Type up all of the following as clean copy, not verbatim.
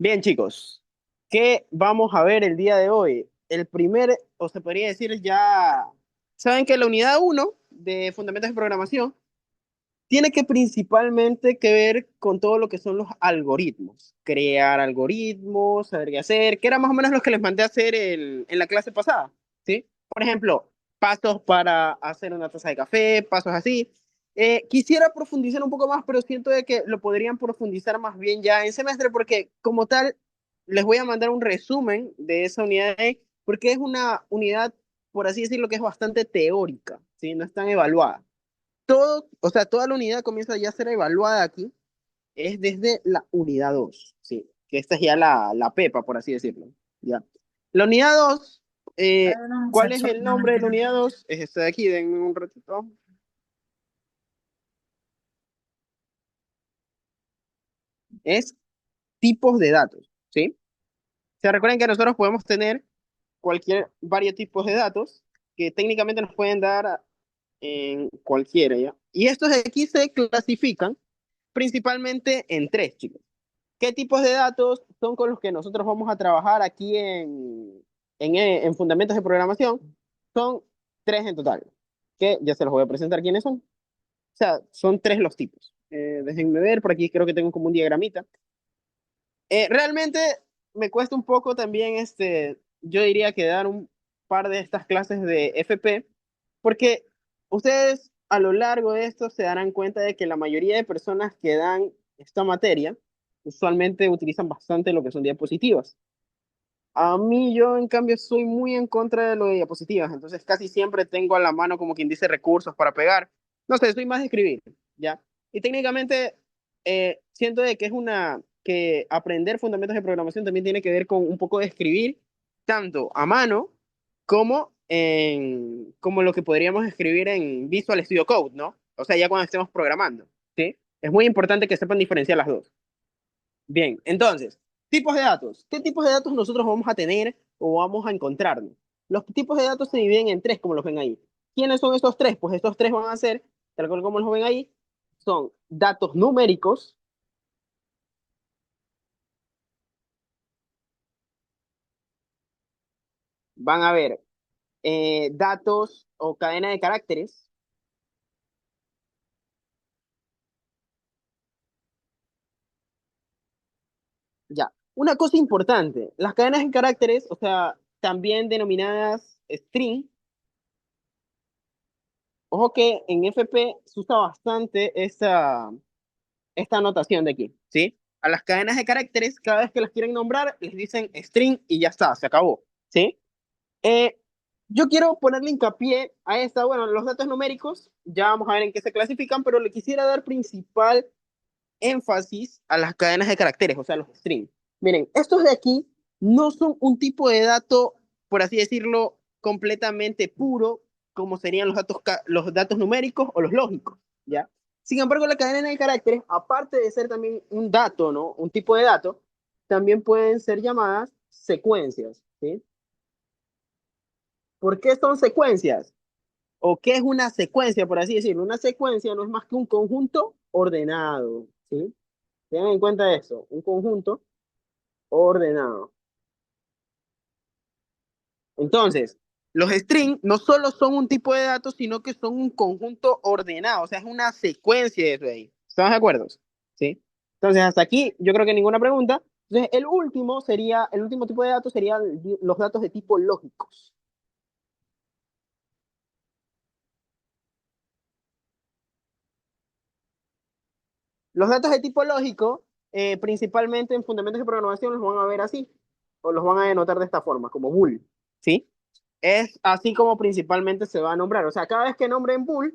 Bien, chicos, ¿qué vamos a ver el día de hoy? El primer, o se podría decir ya, saben que la unidad uno de Fundamentos de Programación tiene que principalmente que ver con todo lo que son los algoritmos, crear algoritmos, saber qué hacer, que era más o menos lo que les mandé a hacer en la clase pasada, ¿sí? Por ejemplo, pasos para hacer una taza de café, pasos así. Quisiera profundizar un poco más, pero siento de que lo podrían profundizar más bien ya en semestre, porque como tal, les voy a mandar un resumen de esa unidad, porque es una unidad, por así decirlo, que es bastante teórica, ¿sí? No es tan evaluada todo, o sea, toda la unidad comienza ya a ser evaluada aquí, es desde la unidad 2, ¿sí? Que esta es ya la Pepa, por así decirlo, ¿ya? La unidad 2, ¿cuál es el nombre de la unidad 2? Es esta de aquí, denme un ratito. Es tipos de datos, ¿sí? Se recuerden que nosotros podemos tener varios tipos de datos que técnicamente nos pueden dar en cualquiera, ¿ya? Y estos de aquí se clasifican principalmente en tres, chicos. ¿Qué tipos de datos son con los que nosotros vamos a trabajar aquí en Fundamentos de Programación? Son tres en total, que ya se los voy a presentar quiénes son. O sea, son tres los tipos. Déjenme ver, por aquí creo que tengo como un diagramita. Realmente me cuesta un poco también, yo diría que dar un par de estas clases de FP, porque ustedes a lo largo de esto se darán cuenta de que la mayoría de personas que dan esta materia usualmente utilizan bastante lo que son diapositivas. A mí yo en cambio soy muy en contra de lo de diapositivas, entonces casi siempre tengo a la mano como quien dice recursos para pegar. No sé, soy más de escribir, ¿ya? Y técnicamente siento de que que aprender fundamentos de programación también tiene que ver con un poco de escribir, tanto a mano como lo que podríamos escribir en Visual Studio Code, ¿no? O sea, ya cuando estemos programando, ¿sí? Es muy importante que sepan diferenciar las dos. Bien, entonces, tipos de datos. ¿Qué tipos de datos nosotros vamos a tener o vamos a encontrarnos? Los tipos de datos se dividen en tres, como los ven ahí. ¿Quiénes son estos tres? Pues estos tres van a ser, tal cual como los ven ahí, son datos numéricos, van a ver datos o cadena de caracteres, ya. Una cosa importante, las cadenas de caracteres, o sea, también denominadas string, ojo que en FP se usa bastante esta anotación de aquí, ¿sí? A las cadenas de caracteres, cada vez que las quieren nombrar, les dicen string y ya está, se acabó, ¿sí? Eh, yo quiero ponerle hincapié a esta, bueno, los datos numéricos, ya vamos a ver en qué se clasifican, pero le quisiera dar principal énfasis a las cadenas de caracteres, o sea, los strings. Miren, estos de aquí no son un tipo de dato, por así decirlo, completamente puro, como serían los datos numéricos o los lógicos, ¿ya? Sin embargo, la cadena de caracteres, aparte de ser también un dato, ¿no? Un tipo de dato, también pueden ser llamadas secuencias, ¿sí? ¿Por qué son secuencias? ¿O qué es una secuencia, por así decirlo? Una secuencia no es más que un conjunto ordenado, ¿sí? Tengan en cuenta eso, un conjunto ordenado. Entonces, los strings no solo son un tipo de datos, sino que son un conjunto ordenado, o sea, es una secuencia de eso de ahí. ¿Estamos de acuerdo? ¿Sí? Entonces, hasta aquí yo creo que ninguna pregunta. Entonces, el último tipo de datos serían los datos de tipo lógicos. Los datos de tipo lógico, principalmente en fundamentos de programación, los van a ver así, o los van a denotar de esta forma, como bool, ¿sí? Es así como principalmente se va a nombrar. O sea, cada vez que nombren bool,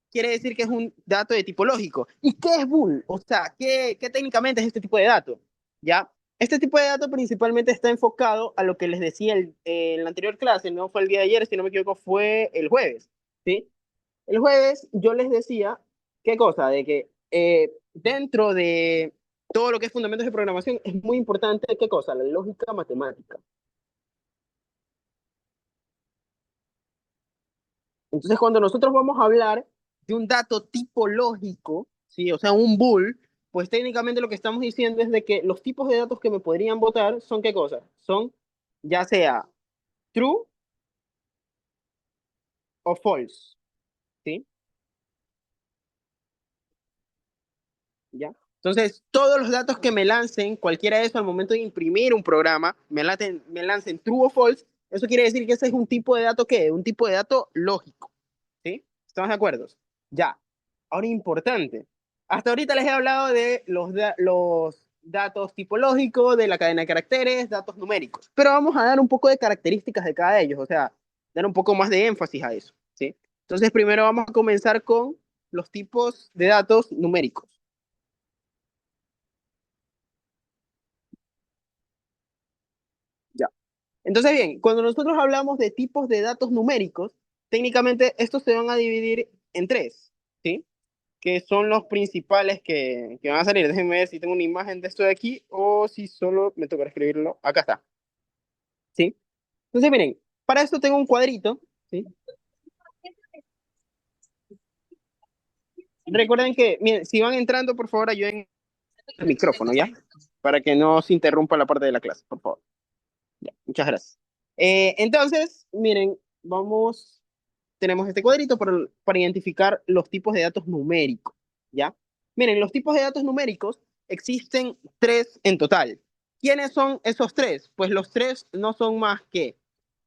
quiere decir que es un dato de tipo lógico. ¿Y qué es bool? O sea, ¿qué técnicamente es este tipo de dato? ¿Ya? Este tipo de dato principalmente está enfocado a lo que les decía en la anterior clase, no fue el día de ayer, si no me equivoco, fue el jueves, ¿sí? El jueves yo les decía, ¿qué cosa? De que dentro de todo lo que es fundamentos de programación es muy importante, ¿qué cosa? La lógica matemática. Entonces, cuando nosotros vamos a hablar de un dato tipológico, ¿sí? O sea, un bool, pues técnicamente lo que estamos diciendo es de que los tipos de datos que me podrían votar son ¿qué cosas? Son ya sea true o false, ¿sí? ¿Ya? Entonces, todos los datos que me lancen, cualquiera de esos al momento de imprimir un programa, me lancen true o false, eso quiere decir que ese es un tipo de dato ¿qué? Un tipo de dato lógico, ¿sí? ¿Estamos de acuerdo? Ya. Ahora importante. Hasta ahorita les he hablado de los datos tipológicos, de la cadena de caracteres, datos numéricos. Pero vamos a dar un poco de características de cada de ellos, o sea, dar un poco más de énfasis a eso, ¿sí? Entonces, primero vamos a comenzar con los tipos de datos numéricos. Ya. Entonces, bien, cuando nosotros hablamos de tipos de datos numéricos, técnicamente estos se van a dividir en tres, ¿sí? Que son los principales que van a salir. Déjenme ver si tengo una imagen de esto de aquí o si solo me toca escribirlo. Acá está, ¿sí? Entonces, miren, para esto tengo un cuadrito, ¿sí? Recuerden que, miren, si van entrando, por favor, ayuden el micrófono, ¿ya? Para que no se interrumpa la parte de la clase, por favor. Ya, muchas gracias. Entonces, miren, vamos, tenemos este cuadrito para identificar los tipos de datos numéricos, ¿ya? Miren, los tipos de datos numéricos existen tres en total. ¿Quiénes son esos tres? Pues los tres no son más que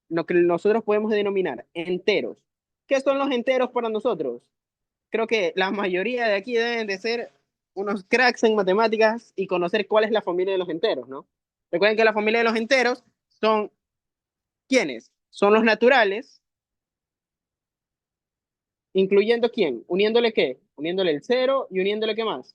lo que nosotros podemos denominar enteros. ¿Qué son los enteros para nosotros? Creo que la mayoría de aquí deben de ser unos cracks en matemáticas y conocer cuál es la familia de los enteros, ¿no? Recuerden que la familia de los enteros son ¿quiénes? Son los naturales, incluyendo quién, uniéndole qué, uniéndole el cero y uniéndole qué más,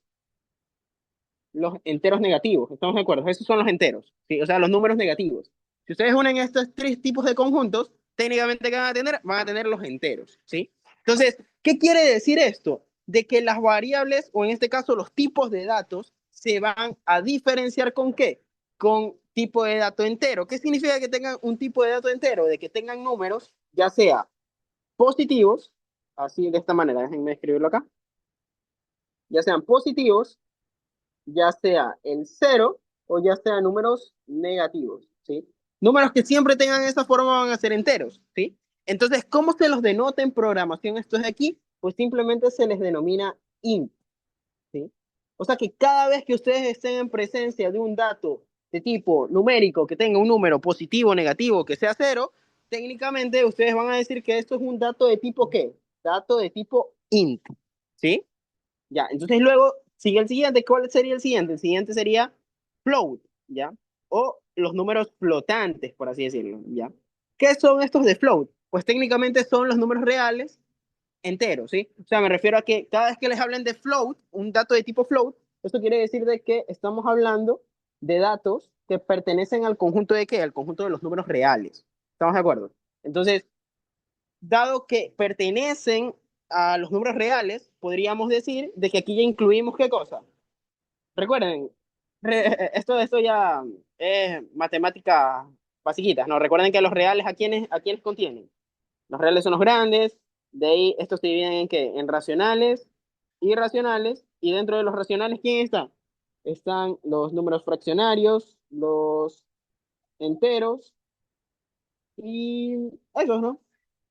los enteros negativos, ¿estamos de acuerdo? Esos son los enteros, ¿sí? O sea, los números negativos. Si ustedes unen estos tres tipos de conjuntos, técnicamente ¿qué van a tener? Van a tener los enteros, ¿sí? Entonces, ¿qué quiere decir esto? De que las variables, o en este caso los tipos de datos, se van a diferenciar con qué? Con tipo de dato entero. ¿Qué significa que tengan un tipo de dato entero? De que tengan números, ya sea positivos, así de esta manera, déjenme escribirlo acá, ya sean positivos, ya sea el cero o ya sea números negativos, ¿sí? Números que siempre tengan esa forma van a ser enteros, ¿sí? Entonces, ¿cómo se los denota en programación estos de aquí? Pues simplemente se les denomina int, ¿sí? O sea que cada vez que ustedes estén en presencia de un dato de tipo numérico que tenga un número positivo o negativo que sea cero, técnicamente ustedes van a decir que esto es un dato de tipo ¿qué? Dato de tipo int, ¿sí? Ya, entonces luego sigue el siguiente. ¿Cuál sería el siguiente? El siguiente sería float, ¿ya? O los números flotantes, por así decirlo, ¿ya? ¿Qué son estos de float? Pues técnicamente son los números reales enteros, ¿sí? O sea, me refiero a que cada vez que les hablen de float, un dato de tipo float, esto quiere decir de que estamos hablando de datos que pertenecen al conjunto de qué? Al conjunto de los números reales. ¿Estamos de acuerdo? Entonces, dado que pertenecen a los números reales, podríamos decir de que aquí ya incluimos qué cosa. Recuerden, esto ya es matemática basiquita, ¿no? Recuerden que los reales a quiénes contienen. Los reales son los grandes, de ahí estos se dividen en qué, en racionales, irracionales, y dentro de los racionales, ¿quién está? Están los números fraccionarios, los enteros y esos, ¿no?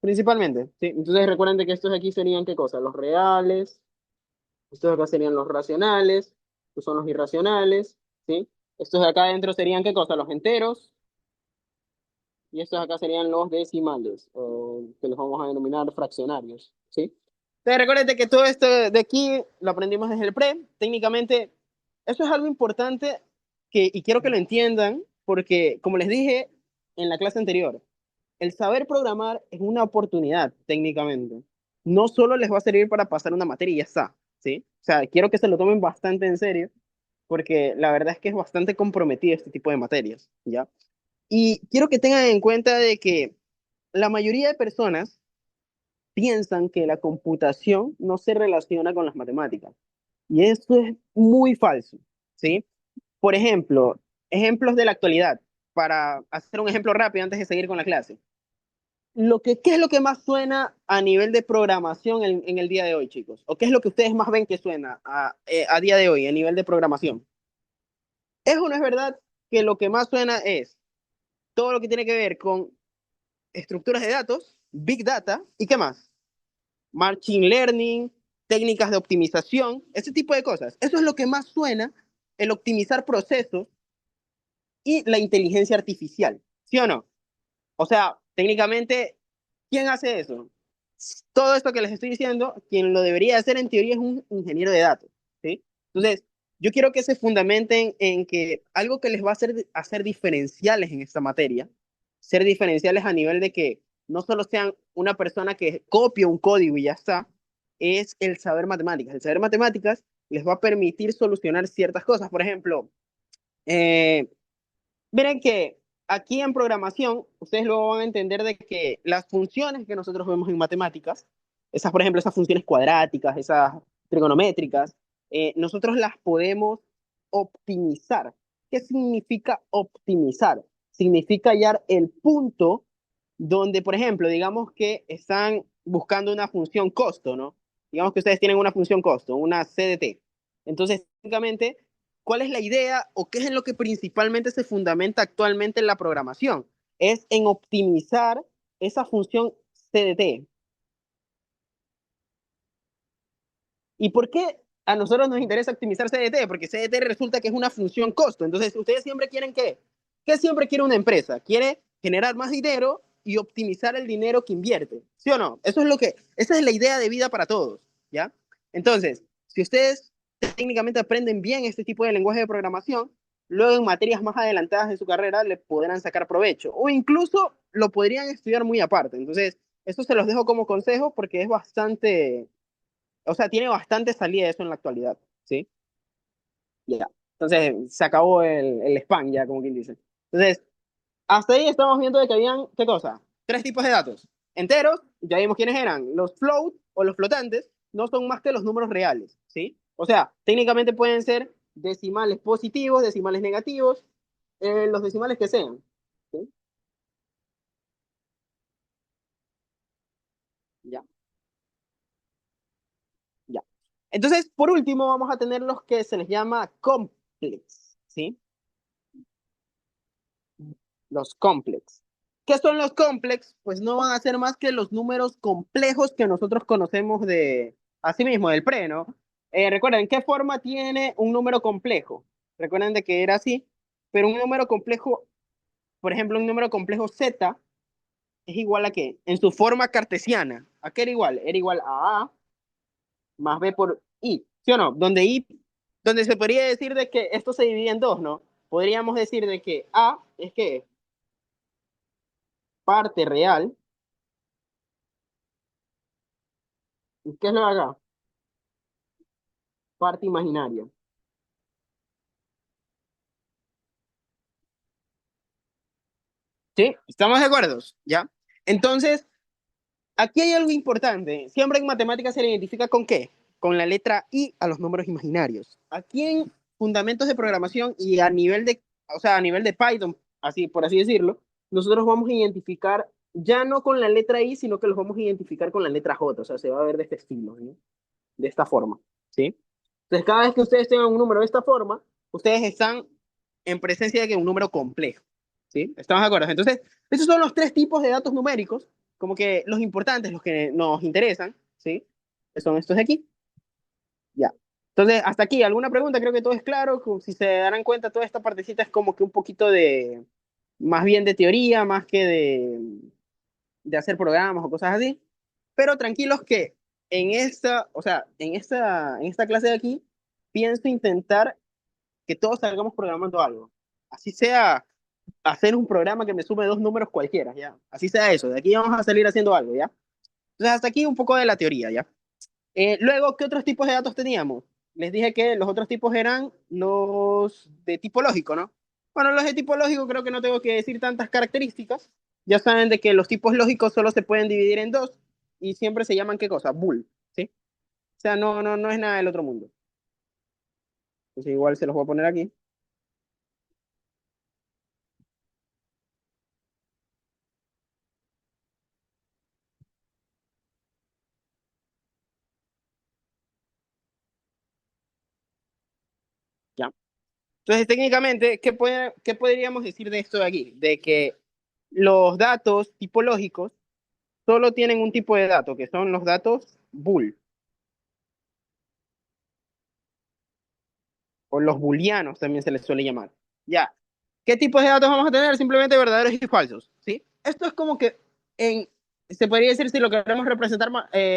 Principalmente, ¿sí? Entonces recuerden de que estos de aquí serían qué cosa, los reales, estos de acá serían los racionales, estos son los irracionales, ¿sí? Estos de acá adentro serían qué cosa, los enteros, y estos de acá serían los decimales, o que los vamos a denominar fraccionarios, ¿sí? Entonces recuerden de que todo esto de aquí lo aprendimos desde el pre, técnicamente, eso es algo importante y quiero que lo entiendan, porque como les dije en la clase anterior, el saber programar es una oportunidad técnicamente. No solo les va a servir para pasar una materia y ya está, ¿sí? O sea, quiero que se lo tomen bastante en serio, porque la verdad es que es bastante comprometido este tipo de materias, ¿ya? Y quiero que tengan en cuenta de que la mayoría de personas piensan que la computación no se relaciona con las matemáticas. Y eso es muy falso, ¿sí? Por ejemplo, ejemplos de la actualidad, para hacer un ejemplo rápido antes de seguir con la clase. ¿Qué es lo que más suena a nivel de programación en el día de hoy, chicos? ¿O qué es lo que ustedes más ven que suena a día de hoy a nivel de programación? ¿Es o no es verdad que lo que más suena es todo lo que tiene que ver con estructuras de datos, big data y qué más? Machine learning, técnicas de optimización, ese tipo de cosas. Eso es lo que más suena, el optimizar procesos y la inteligencia artificial, ¿sí o no? O sea, técnicamente, ¿quién hace eso? Todo esto que les estoy diciendo, quien lo debería hacer en teoría es un ingeniero de datos, ¿sí? Entonces, yo quiero que se fundamenten en que algo que les va a hacer diferenciales en esta materia, ser diferenciales a nivel de que no solo sean una persona que copia un código y ya está, es el saber matemáticas. El saber matemáticas les va a permitir solucionar ciertas cosas. Por ejemplo, eh, miren que aquí en programación, ustedes luego van a entender de que las funciones que nosotros vemos en matemáticas, esas, por ejemplo, esas funciones cuadráticas, esas trigonométricas, nosotros las podemos optimizar. ¿Qué significa optimizar? Significa hallar el punto donde, por ejemplo, digamos que están buscando una función costo, ¿no? Digamos que ustedes tienen una función costo, una CDT. Entonces, técnicamente, ¿cuál es la idea o qué es en lo que principalmente se fundamenta actualmente en la programación? Es en optimizar esa función CDT. ¿Y por qué a nosotros nos interesa optimizar CDT? Porque CDT resulta que es una función costo. Entonces, ustedes siempre quieren ¿qué? ¿Qué siempre quiere una empresa? Quiere generar más dinero y optimizar el dinero que invierte. ¿Sí o no? Esa es la idea de vida para todos, ¿ya? Entonces, si ustedes técnicamente aprenden bien este tipo de lenguaje de programación, luego en materias más adelantadas de su carrera le podrán sacar provecho o incluso lo podrían estudiar muy aparte. Entonces, esto se los dejo como consejo porque es bastante, o sea, tiene bastante salida eso en la actualidad, ¿sí? Ya. Entonces, se acabó el spam, ya, como quien dice. Entonces, hasta ahí estamos viendo de que habían, ¿qué cosa? Tres tipos de datos. Enteros, ya vimos quiénes eran. Los float o los flotantes no son más que los números reales, ¿sí? O sea, técnicamente pueden ser decimales positivos, decimales negativos, los decimales que sean, ¿sí? Ya, ya. Entonces, por último, vamos a tener los que se les llama complex, ¿sí? Los complex. ¿Qué son los complex? Pues no van a ser más que los números complejos que nosotros conocemos de, así mismo, del pre, ¿no? Recuerden, ¿qué forma tiene un número complejo? Recuerden de que era así, pero un número complejo, por ejemplo, un número complejo z es igual a qué? En su forma cartesiana. ¿A qué era igual? Era igual a más b por i, ¿sí o no? Donde se podría decir de que esto se divide en dos, ¿no? Podríamos decir de que a es que parte real. ¿Qué es lo de acá? Parte imaginaria. ¿Sí? ¿Estamos de acuerdo? ¿Ya? Entonces, aquí hay algo importante. Siempre en matemáticas se le identifica con qué? Con la letra I a los números imaginarios. Aquí en fundamentos de programación y a nivel de, o sea, a nivel de Python, así por así decirlo, nosotros vamos a identificar ya no con la letra I, sino que los vamos a identificar con la letra J. O sea, se va a ver de este estilo, ¿no? De esta forma. ¿Sí? Entonces, cada vez que ustedes tengan un número de esta forma, ustedes están en presencia de que un número complejo. ¿Sí? ¿Estamos de acuerdo? Entonces, esos son los tres tipos de datos numéricos, como que los importantes, los que nos interesan, ¿sí? Que son estos de aquí. Ya. Entonces, hasta aquí, ¿alguna pregunta? Creo que todo es claro. Si se darán cuenta, toda esta partecita es como que un poquito de, más bien de teoría, más que de hacer programas o cosas así. Pero tranquilos que en esta, o sea, en esta clase de aquí, pienso intentar que todos salgamos programando algo. Así sea hacer un programa que me sume dos números cualquiera, ¿ya? Así sea eso. De aquí vamos a salir haciendo algo, ¿ya? Entonces, hasta aquí un poco de la teoría, ¿ya? Luego, ¿qué otros tipos de datos teníamos? Les dije que los otros tipos eran los de tipo lógico, ¿no? Bueno, los de tipo lógico creo que no tengo que decir tantas características. Ya saben de que los tipos lógicos solo se pueden dividir en dos y siempre se llaman ¿qué cosa? Bool, ¿sí? O sea, no es nada del otro mundo. Entonces igual se los voy a poner aquí. Entonces, técnicamente, ¿qué podríamos decir de esto de aquí? De que los datos tipológicos solo tienen un tipo de dato, que son los datos bool, o los booleanos también se les suele llamar. Ya. ¿Qué tipos de datos vamos a tener? Simplemente verdaderos y falsos, ¿sí? Esto es como que en, se podría decir si lo queremos representar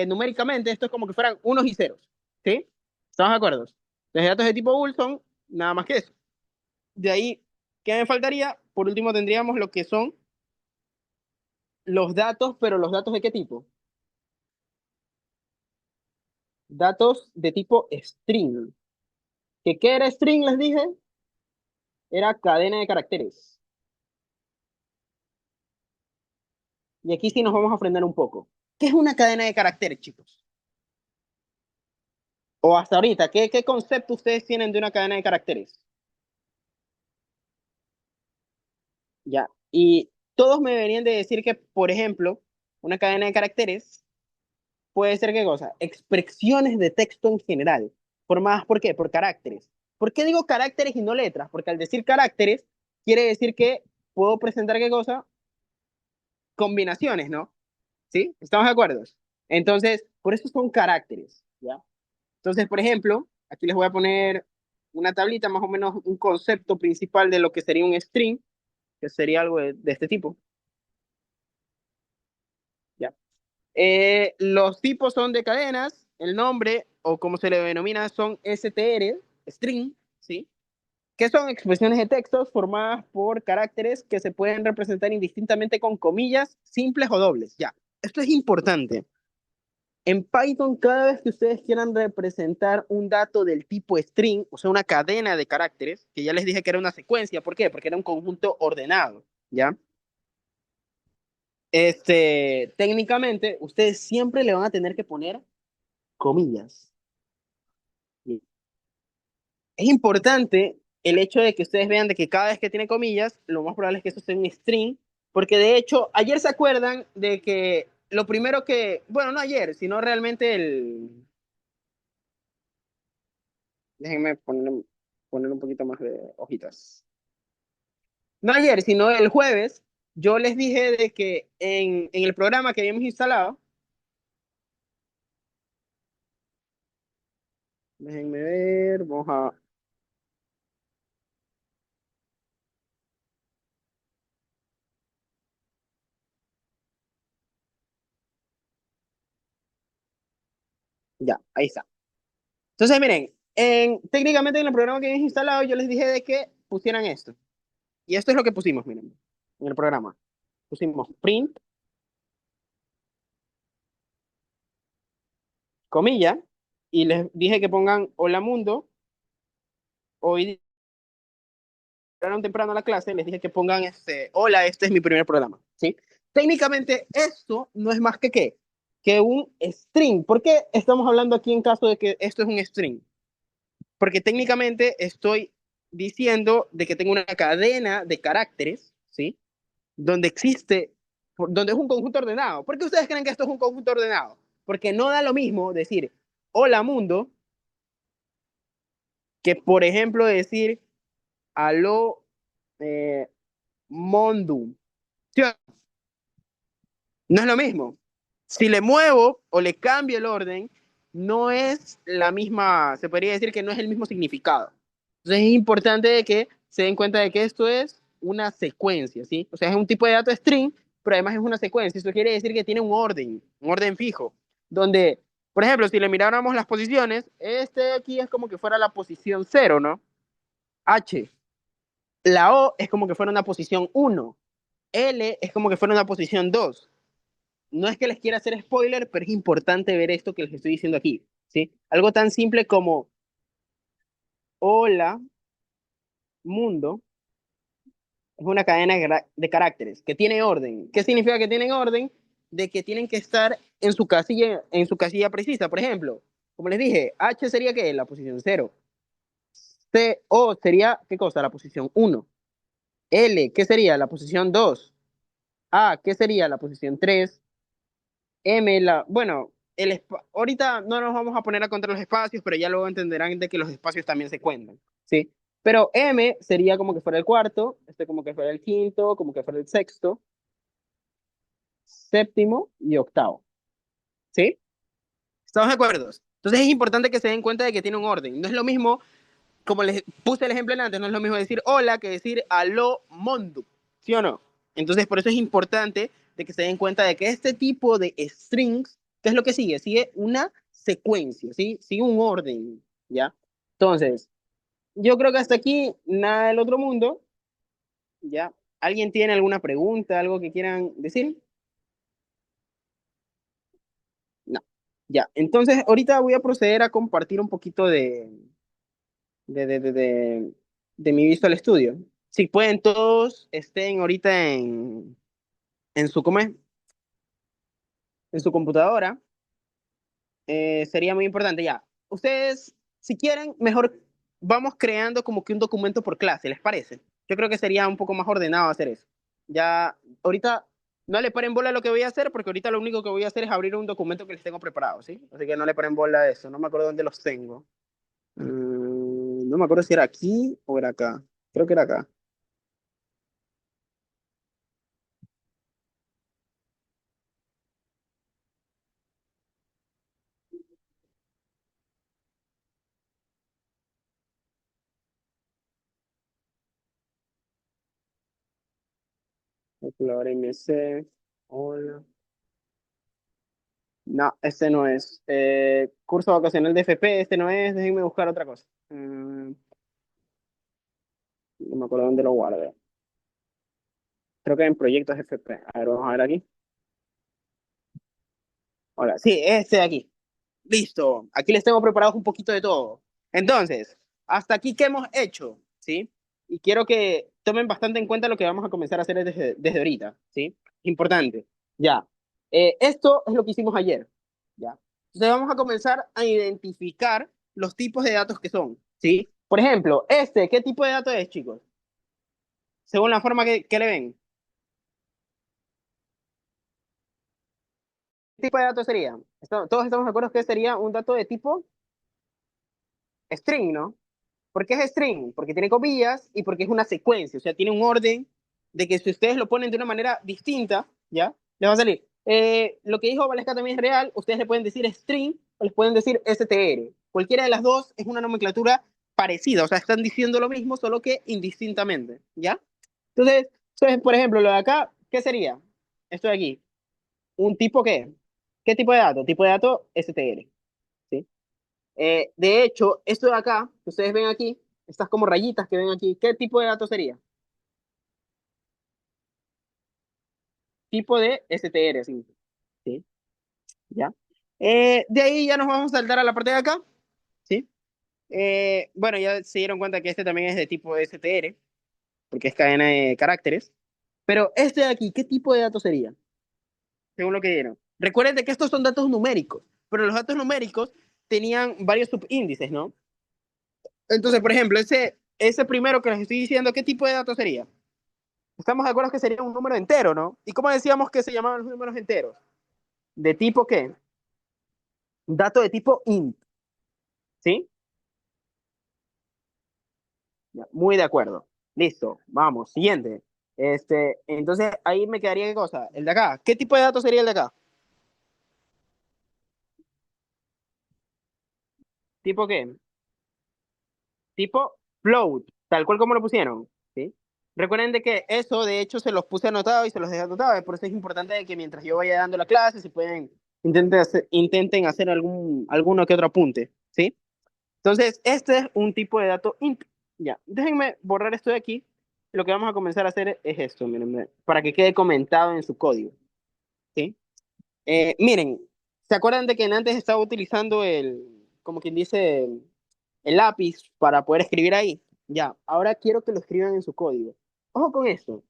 numéricamente, esto es como que fueran unos y ceros, ¿sí? ¿Estamos de acuerdo? Los datos de tipo bool son nada más que eso. De ahí, ¿qué me faltaría? Por último, tendríamos lo que son los datos, pero los datos de qué tipo? Datos de tipo string. ¿Qué era string? Les dije, era cadena de caracteres. Y aquí sí nos vamos a frenar un poco. ¿Qué es una cadena de caracteres, chicos? O hasta ahorita, ¿qué concepto ustedes tienen de una cadena de caracteres? Ya. Y todos me deberían de decir que, por ejemplo, una cadena de caracteres puede ser qué cosa? Expresiones de texto en general. Formadas por qué? Por caracteres. ¿Por qué digo caracteres y no letras? Porque al decir caracteres, quiere decir que puedo presentar qué cosa? Combinaciones, ¿no? ¿Sí? ¿Estamos de acuerdo? Entonces, por eso son caracteres, ¿ya? Entonces, por ejemplo, aquí les voy a poner una tablita, más o menos un concepto principal de lo que sería un string, que sería algo de este tipo, ¿ya? Los tipos son de cadenas, el nombre, o como se le denomina, son str, string, ¿sí? Que son expresiones de textos formadas por caracteres que se pueden representar indistintamente con comillas simples o dobles, ¿ya? Esto es importante. En Python, cada vez que ustedes quieran representar un dato del tipo string, o sea, una cadena de caracteres, que ya les dije que era una secuencia, ¿por qué? Porque era un conjunto ordenado, ¿ya? Técnicamente, ustedes siempre le van a tener que poner comillas. Es importante el hecho de que ustedes vean de que cada vez que tiene comillas, lo más probable es que eso sea un string, porque de hecho, ayer se acuerdan de que lo primero que, bueno, no ayer, sino realmente déjenme poner un poquito más de hojitas. No ayer, sino el jueves, yo les dije de que en el programa que habíamos instalado, déjenme ver, vamos a, ya, ahí está. Entonces, miren, técnicamente en el programa que habíamos instalado, yo les dije de que pusieran esto. Y esto es lo que pusimos, miren, en el programa. Pusimos print, comilla, y les dije que pongan hola mundo. Hoy llegaron temprano a la clase, les dije que pongan hola, este es mi primer programa, ¿sí? Técnicamente, esto no es más que qué, que un string. ¿Por qué estamos hablando aquí en caso de que esto es un string? Porque técnicamente estoy diciendo de que tengo una cadena de caracteres, ¿sí? Donde existe, donde es un conjunto ordenado. ¿Por qué ustedes creen que esto es un conjunto ordenado? Porque no da lo mismo decir hola mundo que, por ejemplo, decir aló eh, mondum. ¿Sí? No es lo mismo. Si le muevo o le cambio el orden, no es la misma, se podría decir que no es el mismo significado. Entonces es importante de que se den cuenta de que esto es una secuencia, ¿sí? O sea, es un tipo de dato string, pero además es una secuencia. Eso quiere decir que tiene un orden fijo, donde, por ejemplo, si le miráramos las posiciones, este de aquí es como que fuera la posición cero, ¿no? H. La O es como que fuera una posición uno. L es como que fuera una posición 2. No es que les quiera hacer spoiler, pero es importante ver esto que les estoy diciendo aquí, ¿sí? Algo tan simple como hola, mundo, es una cadena de caracteres que tiene orden. ¿Qué significa que tienen orden? De que tienen que estar en su casilla precisa. Por ejemplo, como les dije, H sería ¿qué? La posición cero. C, O sería, ¿qué cosa? La posición uno. L, ¿qué sería? La posición 2. A, ¿qué sería? La posición 3. M, bueno, ahorita no nos vamos a poner a contar los espacios, pero ya luego entenderán de que los espacios también se cuentan, ¿sí? Pero M sería como que fuera el cuarto, este como que fuera el quinto, como que fuera el sexto, séptimo y octavo. ¿Sí? ¿Estamos de acuerdo? Entonces es importante que se den cuenta de que tiene un orden. No es lo mismo, como les puse el ejemplo antes, no es lo mismo decir hola que decir aló mundo. ¿Sí o no? Entonces por eso es importante de que se den cuenta de que este tipo de strings, ¿qué es lo que sigue? Sigue una secuencia, ¿sí? Sigue un orden, ¿ya? Entonces, yo creo que hasta aquí nada del otro mundo, ¿ya? ¿Alguien tiene alguna pregunta, algo que quieran decir? No. Ya, entonces ahorita voy a proceder a compartir un poquito de, de, de, de, de mi Visual Studio. Si pueden todos, estén ahorita en su, ¿cómo es? En su computadora, sería muy importante. Ya, ustedes, si quieren, mejor vamos creando como que un documento por clase, ¿les parece? Yo creo que sería un poco más ordenado hacer eso. Ya, ahorita no le paren bola a lo que voy a hacer, porque ahorita lo único que voy a hacer es abrir un documento que les tengo preparado, ¿sí? Así que no le paren bola a eso, no me acuerdo dónde los tengo. No me acuerdo si era aquí o era acá. Creo que era acá. Calculadora MC. Hola. No, este no es. Curso vocacional de FP, este no es. Déjenme buscar otra cosa. No me acuerdo dónde lo guardé. Creo que en proyectos FP. A ver, vamos a ver aquí. Hola, sí, este de aquí. Listo. Aquí les tengo preparados un poquito de todo. Entonces, hasta aquí que hemos hecho, ¿sí? Y quiero que tomen bastante en cuenta lo que vamos a comenzar a hacer desde ahorita, ¿sí? Importante. Ya. Esto es lo que hicimos ayer, ¿ya? Entonces vamos a comenzar a identificar los tipos de datos que son, ¿sí? Por ejemplo, este, ¿qué tipo de dato es, chicos? Según la forma que le ven. ¿Qué tipo de dato sería? Todos estamos de acuerdo que sería un dato de tipo string, ¿no? ¿Por qué es string? Porque tiene comillas y porque es una secuencia, o sea, tiene un orden de que si ustedes lo ponen de una manera distinta, ¿ya? Les va a salir. Lo que dijo Valesca también es real, ustedes le pueden decir string o les pueden decir str. Cualquiera de las dos es una nomenclatura parecida, o sea, están diciendo lo mismo, solo que indistintamente, ¿ya? Entonces, por ejemplo, lo de acá, ¿qué sería? Esto de aquí, ¿un tipo qué? ¿Qué tipo de dato? Tipo de dato str, ¿sí? De hecho, esto de acá, que ustedes ven aquí, estas como rayitas que ven aquí, ¿qué tipo de dato sería? Tipo de str, sí. ¿Sí? ¿Ya? De ahí ya nos vamos a saltar a la parte de acá, ¿sí? Bueno, ya se dieron cuenta que este también es de tipo str, porque es cadena de caracteres. Pero este de aquí, ¿qué tipo de dato sería? Según lo que dieron. Recuerden de que estos son datos numéricos, pero los datos numéricos tenían varios subíndices, ¿no? Entonces, por ejemplo, ese primero que les estoy diciendo, ¿qué tipo de dato sería? Estamos de acuerdo que sería un número entero, ¿no? ¿Y cómo decíamos que se llamaban los números enteros? ¿De tipo qué? Dato de tipo int, ¿sí? Ya, muy de acuerdo. Listo, vamos, siguiente. Entonces ahí me quedaría qué cosa, el de acá. ¿Qué tipo de dato sería el de acá? ¿Tipo qué? Tipo float, tal cual como lo pusieron, ¿sí? Recuerden de que eso, de hecho, se los puse anotado y se los dejé anotado. Por eso es importante de que mientras yo vaya dando la clase, si pueden, intenten hacer alguno que otro apunte, ¿sí? Entonces, este es un tipo de dato int. Ya, déjenme borrar esto de aquí. Lo que vamos a comenzar a hacer es esto, miren, para que quede comentado en su código, ¿sí? Miren, ¿se acuerdan de que antes estaba utilizando como quien dice, el lápiz para poder escribir ahí? Ya, ahora quiero que lo escriban en su código. Ojo con esto.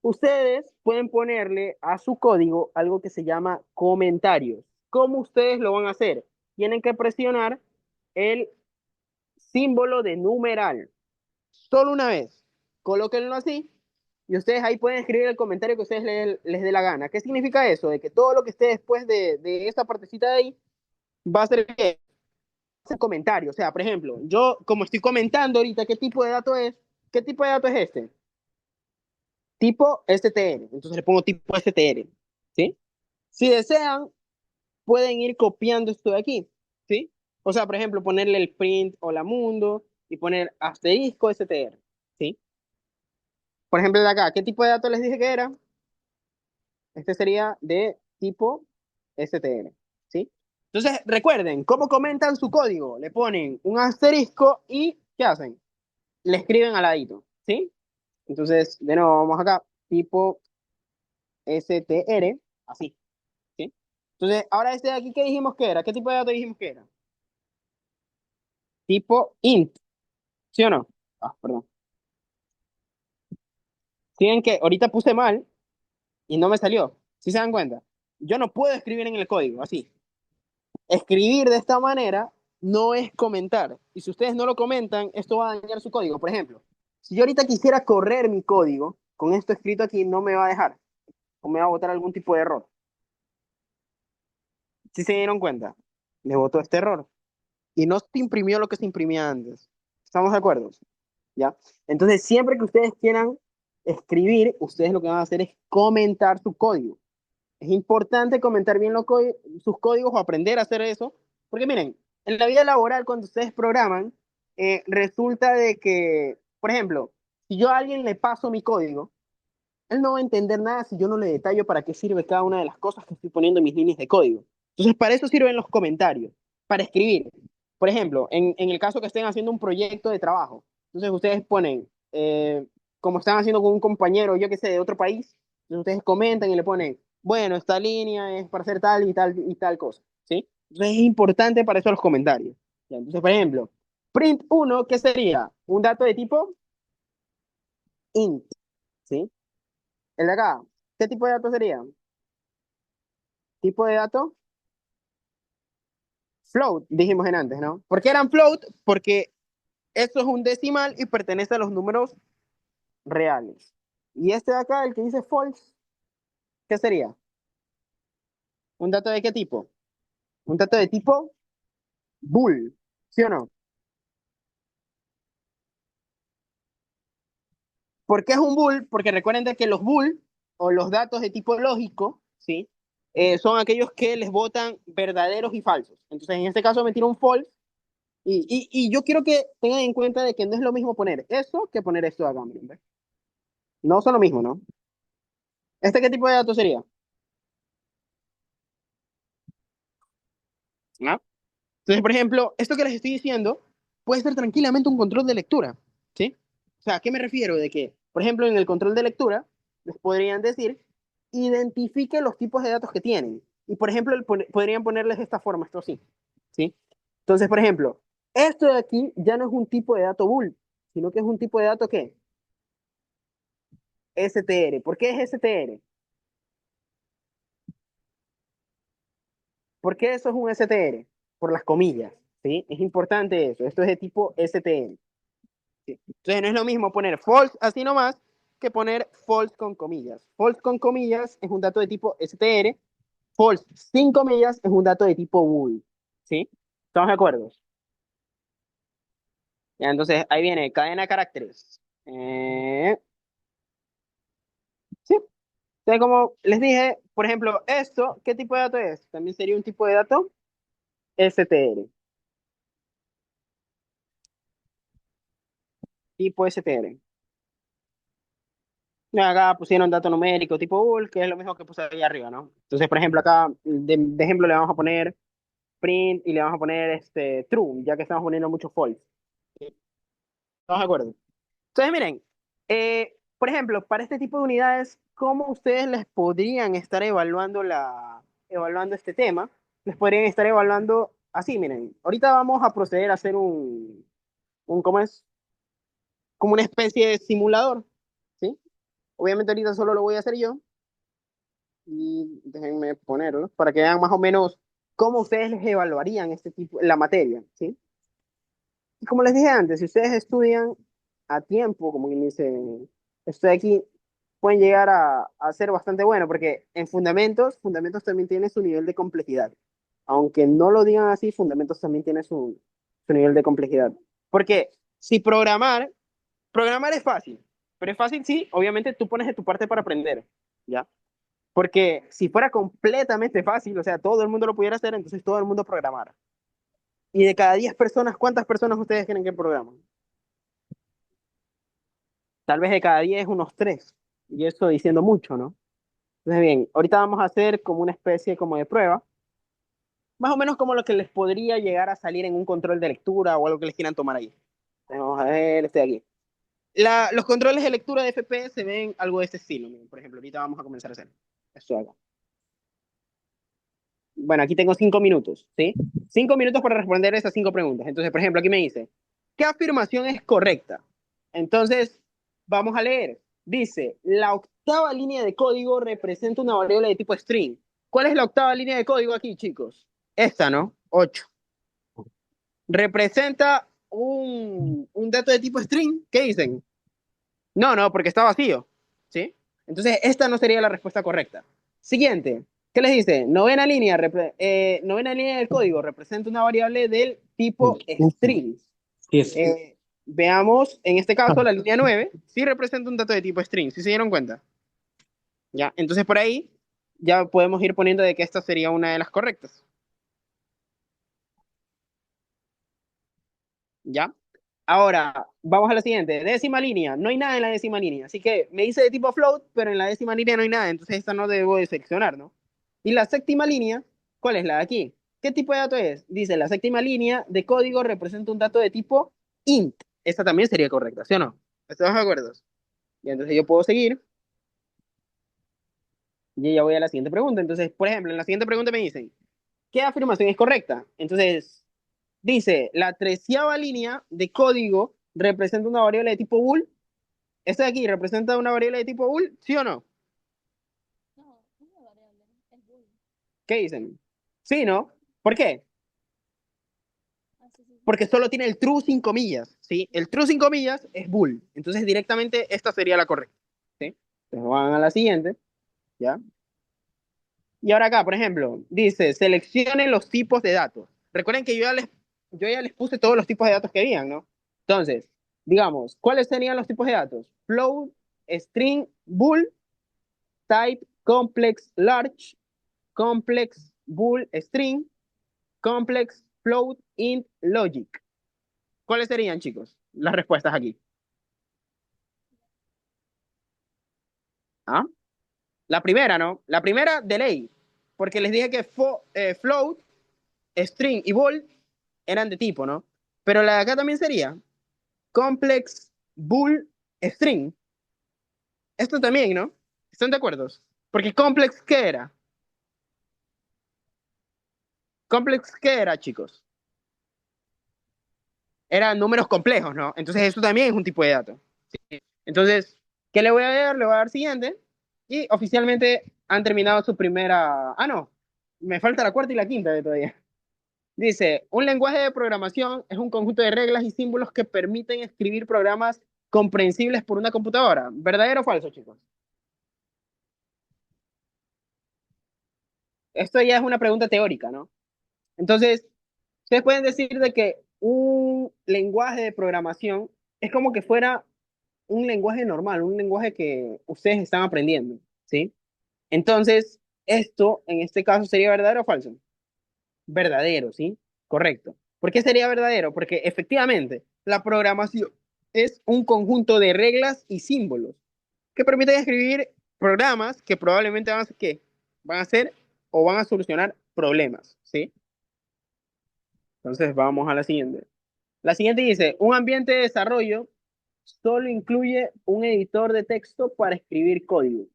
Ustedes pueden ponerle a su código algo que se llama comentarios. ¿Cómo ustedes lo van a hacer? Tienen que presionar el símbolo de numeral. Solo una vez. Colóquenlo así y ustedes ahí pueden escribir el comentario que ustedes les dé la gana. ¿Qué significa eso? De que todo lo que esté después de esta partecita de ahí va a ser ¿qué? el comentario. O sea, por ejemplo, yo como estoy comentando ahorita qué tipo de dato es, ¿qué tipo de dato es este? Tipo STR. Entonces le pongo tipo STR. ¿Sí? Si desean, pueden ir copiando esto de aquí. ¿Sí? O sea, por ejemplo, ponerle el print hola mundo y poner asterisco STR. ¿Sí? Por ejemplo, de acá, ¿qué tipo de dato les dije que era? Este sería de tipo STR. ¿Sí? Entonces, recuerden, ¿cómo comentan su código? Le ponen un asterisco y ¿qué hacen? Le escriben al ladito. ¿Sí? Entonces, de nuevo, vamos acá, tipo STR, así. ¿Sí? Entonces, ahora este de aquí, ¿qué dijimos que era? ¿Qué tipo de dato dijimos que era? Tipo int, ¿sí o no? Ah, perdón. Si ven que ahorita puse mal y no me salió. ¿Sí se dan cuenta? Yo no puedo escribir en el código, así. Escribir de esta manera no es comentar. Y si ustedes no lo comentan, esto va a dañar su código. Por ejemplo, si yo ahorita quisiera correr mi código, con esto escrito aquí no me va a dejar. O me va a botar algún tipo de error. ¿Sí se dieron cuenta? Le botó este error. Y no se imprimió lo que se imprimía antes. ¿Estamos de acuerdo? ¿Ya? Entonces, siempre que ustedes quieran escribir, ustedes lo que van a hacer es comentar su código. Es importante comentar bien sus códigos o aprender a hacer eso, porque miren, en la vida laboral, cuando ustedes programan, resulta de que, por ejemplo, si yo a alguien le paso mi código, él no va a entender nada si yo no le detallo para qué sirve cada una de las cosas que estoy poniendo en mis líneas de código. Entonces, para eso sirven los comentarios, para escribir. Por ejemplo, en el caso que estén haciendo un proyecto de trabajo, entonces ustedes ponen, como están haciendo con un compañero, yo que sé, de otro país, entonces ustedes comentan y le ponen, bueno, esta línea es para hacer tal y tal cosa, ¿sí? Entonces es importante para eso los comentarios. Ya, entonces, por ejemplo, print uno, ¿qué sería? Un dato de tipo int, ¿sí? El de acá, ¿qué tipo de dato sería? Tipo de dato float, dijimos en antes, ¿no? ¿Por qué eran float? Porque esto es un decimal y pertenece a los números reales. Y este de acá, el que dice false, ¿qué sería? ¿Un dato de qué tipo? Un dato de tipo bool, ¿sí o no? ¿Por qué es un bool? Porque recuerden de que los bool o los datos de tipo lógico, ¿sí? Son aquellos que les votan verdaderos y falsos. Entonces, en este caso me tiro un false y yo quiero que tengan en cuenta de que no es lo mismo poner eso que poner esto de acá, miren, ¿ves? No son lo mismo, ¿no? ¿Este qué tipo de dato sería? ¿No? Entonces, por ejemplo, esto que les estoy diciendo puede ser tranquilamente un control de lectura, ¿sí? O sea, ¿a qué me refiero? De que, por ejemplo, en el control de lectura, les podrían decir, identifique los tipos de datos que tienen. Y, por ejemplo, podrían ponerles de esta forma, esto sí, ¿sí? Entonces, por ejemplo, esto de aquí ya no es un tipo de dato bool, sino que es un tipo de dato ¿qué? STR. ¿Por qué es STR? ¿Por qué eso es un STR? Por las comillas, ¿sí? Es importante eso. Esto es de tipo STR. ¿Sí? Entonces no es lo mismo poner false así nomás que poner false con comillas. False con comillas es un dato de tipo STR, false sin comillas es un dato de tipo bool. ¿Sí? ¿Estamos de acuerdo? Ya, entonces ahí viene cadena de caracteres. Sí. Entonces, como les dije, por ejemplo, esto, ¿qué tipo de dato es? También sería un tipo de dato STR, tipo STR. Acá pusieron dato numérico tipo bool, que es lo mismo que puse ahí arriba, ¿no? Entonces, por ejemplo, acá de ejemplo le vamos a poner print y le vamos a poner este true, ya que estamos poniendo mucho false. ¿Estamos de acuerdo? Entonces, miren, por ejemplo, para este tipo de unidades, ¿cómo ustedes les podrían estar evaluando este tema? Les podrían estar evaluando así, miren, ahorita vamos a proceder a hacer ¿cómo es? Como una especie de simulador, ¿sí? Obviamente ahorita solo lo voy a hacer yo y déjenme ponerlo para que vean más o menos cómo ustedes les evaluarían este tipo, la materia, ¿sí? Y como les dije antes, si ustedes estudian a tiempo, como quien dice, estoy aquí, pueden llegar a ser bastante bueno, porque en fundamentos también tiene su nivel de complejidad. Aunque no lo digan así, Fundamentos también tiene su nivel de complejidad. Porque si programar es fácil, pero es fácil si, obviamente, tú pones de tu parte para aprender, ¿ya? Porque si fuera completamente fácil, o sea, todo el mundo lo pudiera hacer, entonces todo el mundo programara. Y de cada 10 personas, ¿cuántas personas ustedes creen que programan? Tal vez de cada 10 unos 3. Y eso diciendo mucho, ¿no? Entonces, bien, ahorita vamos a hacer como una especie como de prueba, más o menos como lo que les podría llegar a salir en un control de lectura o algo que les quieran tomar ahí. Vamos a ver, este de aquí. Los controles de lectura de FP se ven algo de este estilo. Miren, por ejemplo, ahorita vamos a comenzar a hacer esto de acá. Bueno, aquí tengo 5 minutos, ¿sí? 5 minutos para responder esas 5 preguntas. Entonces, por ejemplo, aquí me dice, ¿qué afirmación es correcta? Entonces, vamos a leer. Dice, la octava línea de código representa una variable de tipo string. ¿Cuál es la octava línea de código aquí, chicos? Esta, ¿no? 8. ¿Representa un dato de tipo string? ¿Qué dicen? No, no, porque está vacío, ¿sí? Entonces, esta no sería la respuesta correcta. Siguiente, ¿qué les dice? Novena línea del código representa una variable del tipo string. Sí, es. Veamos, en este caso, la línea 9 sí representa un dato de tipo string, ¿sí se dieron cuenta? Ya, entonces por ahí ya podemos ir poniendo de que esta sería una de las correctas. ¿Ya? Ahora, vamos a la siguiente. Décima línea. No hay nada en la décima línea. Así que me dice de tipo float, pero en la décima línea no hay nada. Entonces esta no debo de seccionar, ¿no? Y la séptima línea, ¿cuál es la de aquí? ¿Qué tipo de dato es? Dice, la séptima línea de código representa un dato de tipo int. Esta también sería correcta, ¿sí o no? ¿Estamos de acuerdo? Y entonces yo puedo seguir y ya voy a la siguiente pregunta. Entonces, por ejemplo, en la siguiente pregunta me dicen, ¿qué afirmación es correcta? Entonces, dice, la treceava línea de código representa una variable de tipo bool. ¿Esta de aquí representa una variable de tipo bool? ¿Sí o no? ¿Qué dicen? Sí, ¿no? ¿Por qué? Porque solo tiene el true sin comillas, ¿sí? El true sin comillas es bool. Entonces, directamente esta sería la correcta, ¿sí? Entonces, van a la siguiente, ¿ya? Y ahora acá, por ejemplo, dice, seleccionen los tipos de datos. Recuerden que yo ya les puse todos los tipos de datos que habían, ¿no? Entonces, digamos, ¿cuáles serían los tipos de datos? Float, string, bool, type, complex, large, complex, bool, string, complex, float, int, logic. ¿Cuáles serían, chicos? Las respuestas aquí. ¿Ah? La primera, ¿no? La primera de ley, porque les dije que float, string y bool eran de tipo, ¿no? Pero la de acá también sería complex, bool, string. Esto también, ¿no? ¿Están de acuerdo? Porque complex, ¿qué era? Complex, ¿qué era, chicos? Eran números complejos, ¿no? Entonces esto también es un tipo de dato. Entonces, ¿qué le voy a dar? Le voy a dar siguiente. Y oficialmente han terminado su primera... Ah, no. Me falta la cuarta y la quinta de todavía. Dice, un lenguaje de programación es un conjunto de reglas y símbolos que permiten escribir programas comprensibles por una computadora. ¿Verdadero o falso, chicos? Esto ya es una pregunta teórica, ¿no? Entonces, ustedes pueden decir de que un lenguaje de programación es como que fuera un lenguaje normal, un lenguaje que ustedes están aprendiendo, ¿sí? Entonces, esto en este caso sería verdadero o falso. Verdadero, ¿sí? Correcto. ¿Por qué sería verdadero? Porque efectivamente la programación es un conjunto de reglas y símbolos que permiten escribir programas que probablemente van a hacer, ¿qué? Van a hacer o van a solucionar problemas, ¿sí? Entonces vamos a la siguiente. La siguiente dice, un ambiente de desarrollo solo incluye un editor de texto para escribir código.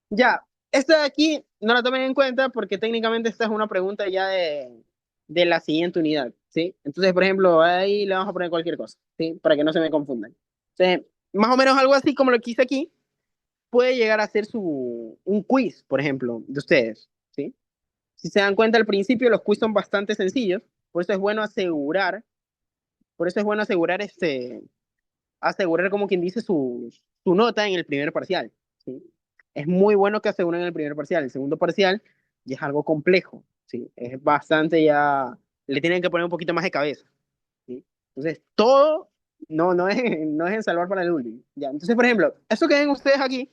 Ya, esta de aquí no la tomen en cuenta porque técnicamente esta es una pregunta ya de la siguiente unidad, ¿sí? Entonces, por ejemplo, ahí le vamos a poner cualquier cosa, ¿sí? Para que no se me confundan. Entonces, más o menos algo así como lo que hice aquí, puede llegar a ser un quiz, por ejemplo, de ustedes, ¿sí? Si se dan cuenta al principio, los quiz son bastante sencillos, por eso es bueno asegurar, por eso es bueno asegurar como quien dice su nota en el primer parcial, ¿sí? Es muy bueno que aseguren el primer parcial. El segundo parcial ya es algo complejo, ¿sí? Es bastante ya, le tienen que poner un poquito más de cabeza, ¿sí? Entonces, todo no es en salvar para el último, ¿ya? Entonces, por ejemplo, eso que ven ustedes aquí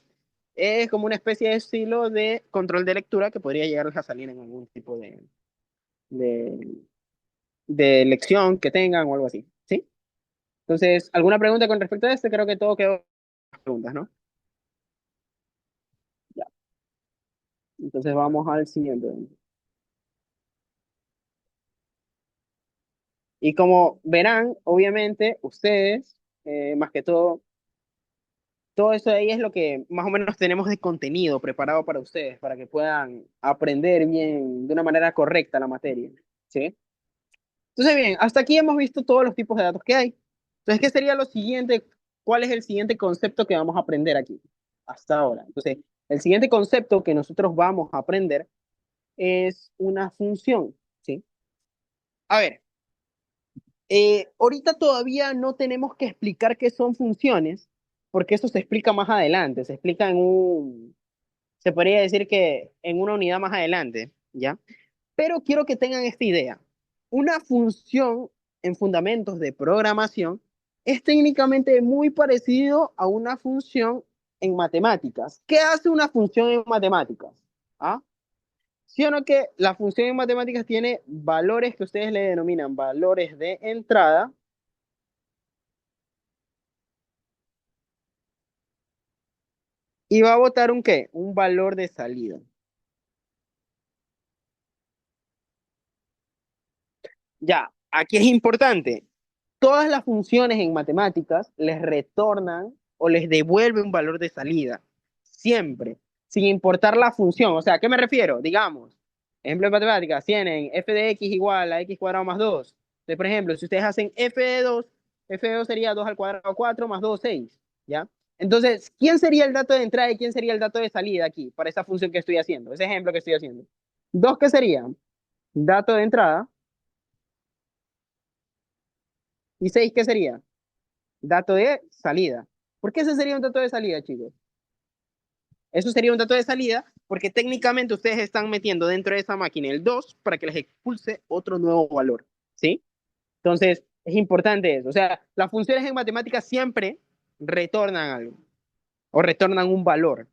es como una especie de estilo de control de lectura que podría llegar a salir en algún tipo de, de lección que tengan o algo así, ¿sí? Entonces, ¿alguna pregunta con respecto a esto? Creo que todo quedó en las preguntas, ¿no? Ya. Entonces vamos al siguiente. Y como verán, obviamente, ustedes, más que todo eso de ahí es lo que más o menos tenemos de contenido preparado para ustedes, para que puedan aprender bien, de una manera correcta la materia, ¿sí? Entonces, bien, hasta aquí hemos visto todos los tipos de datos que hay. Entonces, ¿qué sería lo siguiente? ¿Cuál es el siguiente concepto que vamos a aprender aquí? Hasta ahora. Entonces, el siguiente concepto que nosotros vamos a aprender es una función, ¿sí? A ver, ahorita todavía no tenemos que explicar qué son funciones, porque eso se explica más adelante, se explica se podría decir que en una unidad más adelante, ¿ya? Pero quiero que tengan esta idea. Una función en fundamentos de programación es técnicamente muy parecido a una función en matemáticas. ¿Qué hace una función en matemáticas? ¿Ah? ¿Sí o no que la función en matemáticas tiene valores que ustedes le denominan valores de entrada y va a botar un qué? Un valor de salida. Ya, aquí es importante. Todas las funciones en matemáticas les retornan o les devuelve un valor de salida. Siempre. Sin importar la función. O sea, ¿a qué me refiero? Digamos, ejemplo de matemáticas, tienen f de x igual a x cuadrado más 2. Entonces, por ejemplo, si ustedes hacen f de 2 sería 2 al cuadrado 4 más 2, 6. ¿Ya? Entonces, ¿quién sería el dato de entrada y quién sería el dato de salida aquí para esa función que estoy haciendo? Ese ejemplo que estoy haciendo. 2, ¿qué sería? Dato de entrada. ¿Y 6 qué sería? Dato de salida. ¿Por qué ese sería un dato de salida, chicos? Eso sería un dato de salida porque técnicamente ustedes están metiendo dentro de esa máquina el 2 para que les expulse otro nuevo valor, ¿sí? Entonces, es importante eso. O sea, las funciones en matemáticas siempre retornan algo o retornan un valor,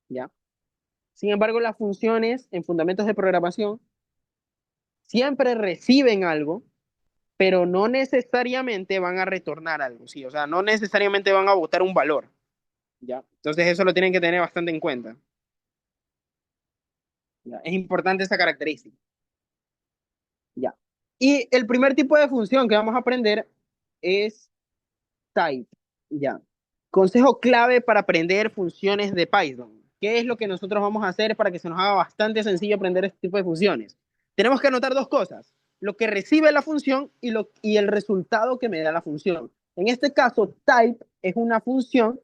¿ya? Sin embargo, las funciones en fundamentos de programación siempre reciben algo, pero no necesariamente van a retornar algo, ¿sí? O sea, no necesariamente van a botar un valor. ¿Ya? Entonces eso lo tienen que tener bastante en cuenta. ¿Ya? Es importante esa característica. ¿Ya? Y el primer tipo de función que vamos a aprender es type. ¿Ya? Consejo clave para aprender funciones de Python. ¿Qué es lo que nosotros vamos a hacer para que se nos haga bastante sencillo aprender este tipo de funciones? Tenemos que anotar dos cosas, lo que recibe la función y el resultado que me da la función. En este caso, type es una función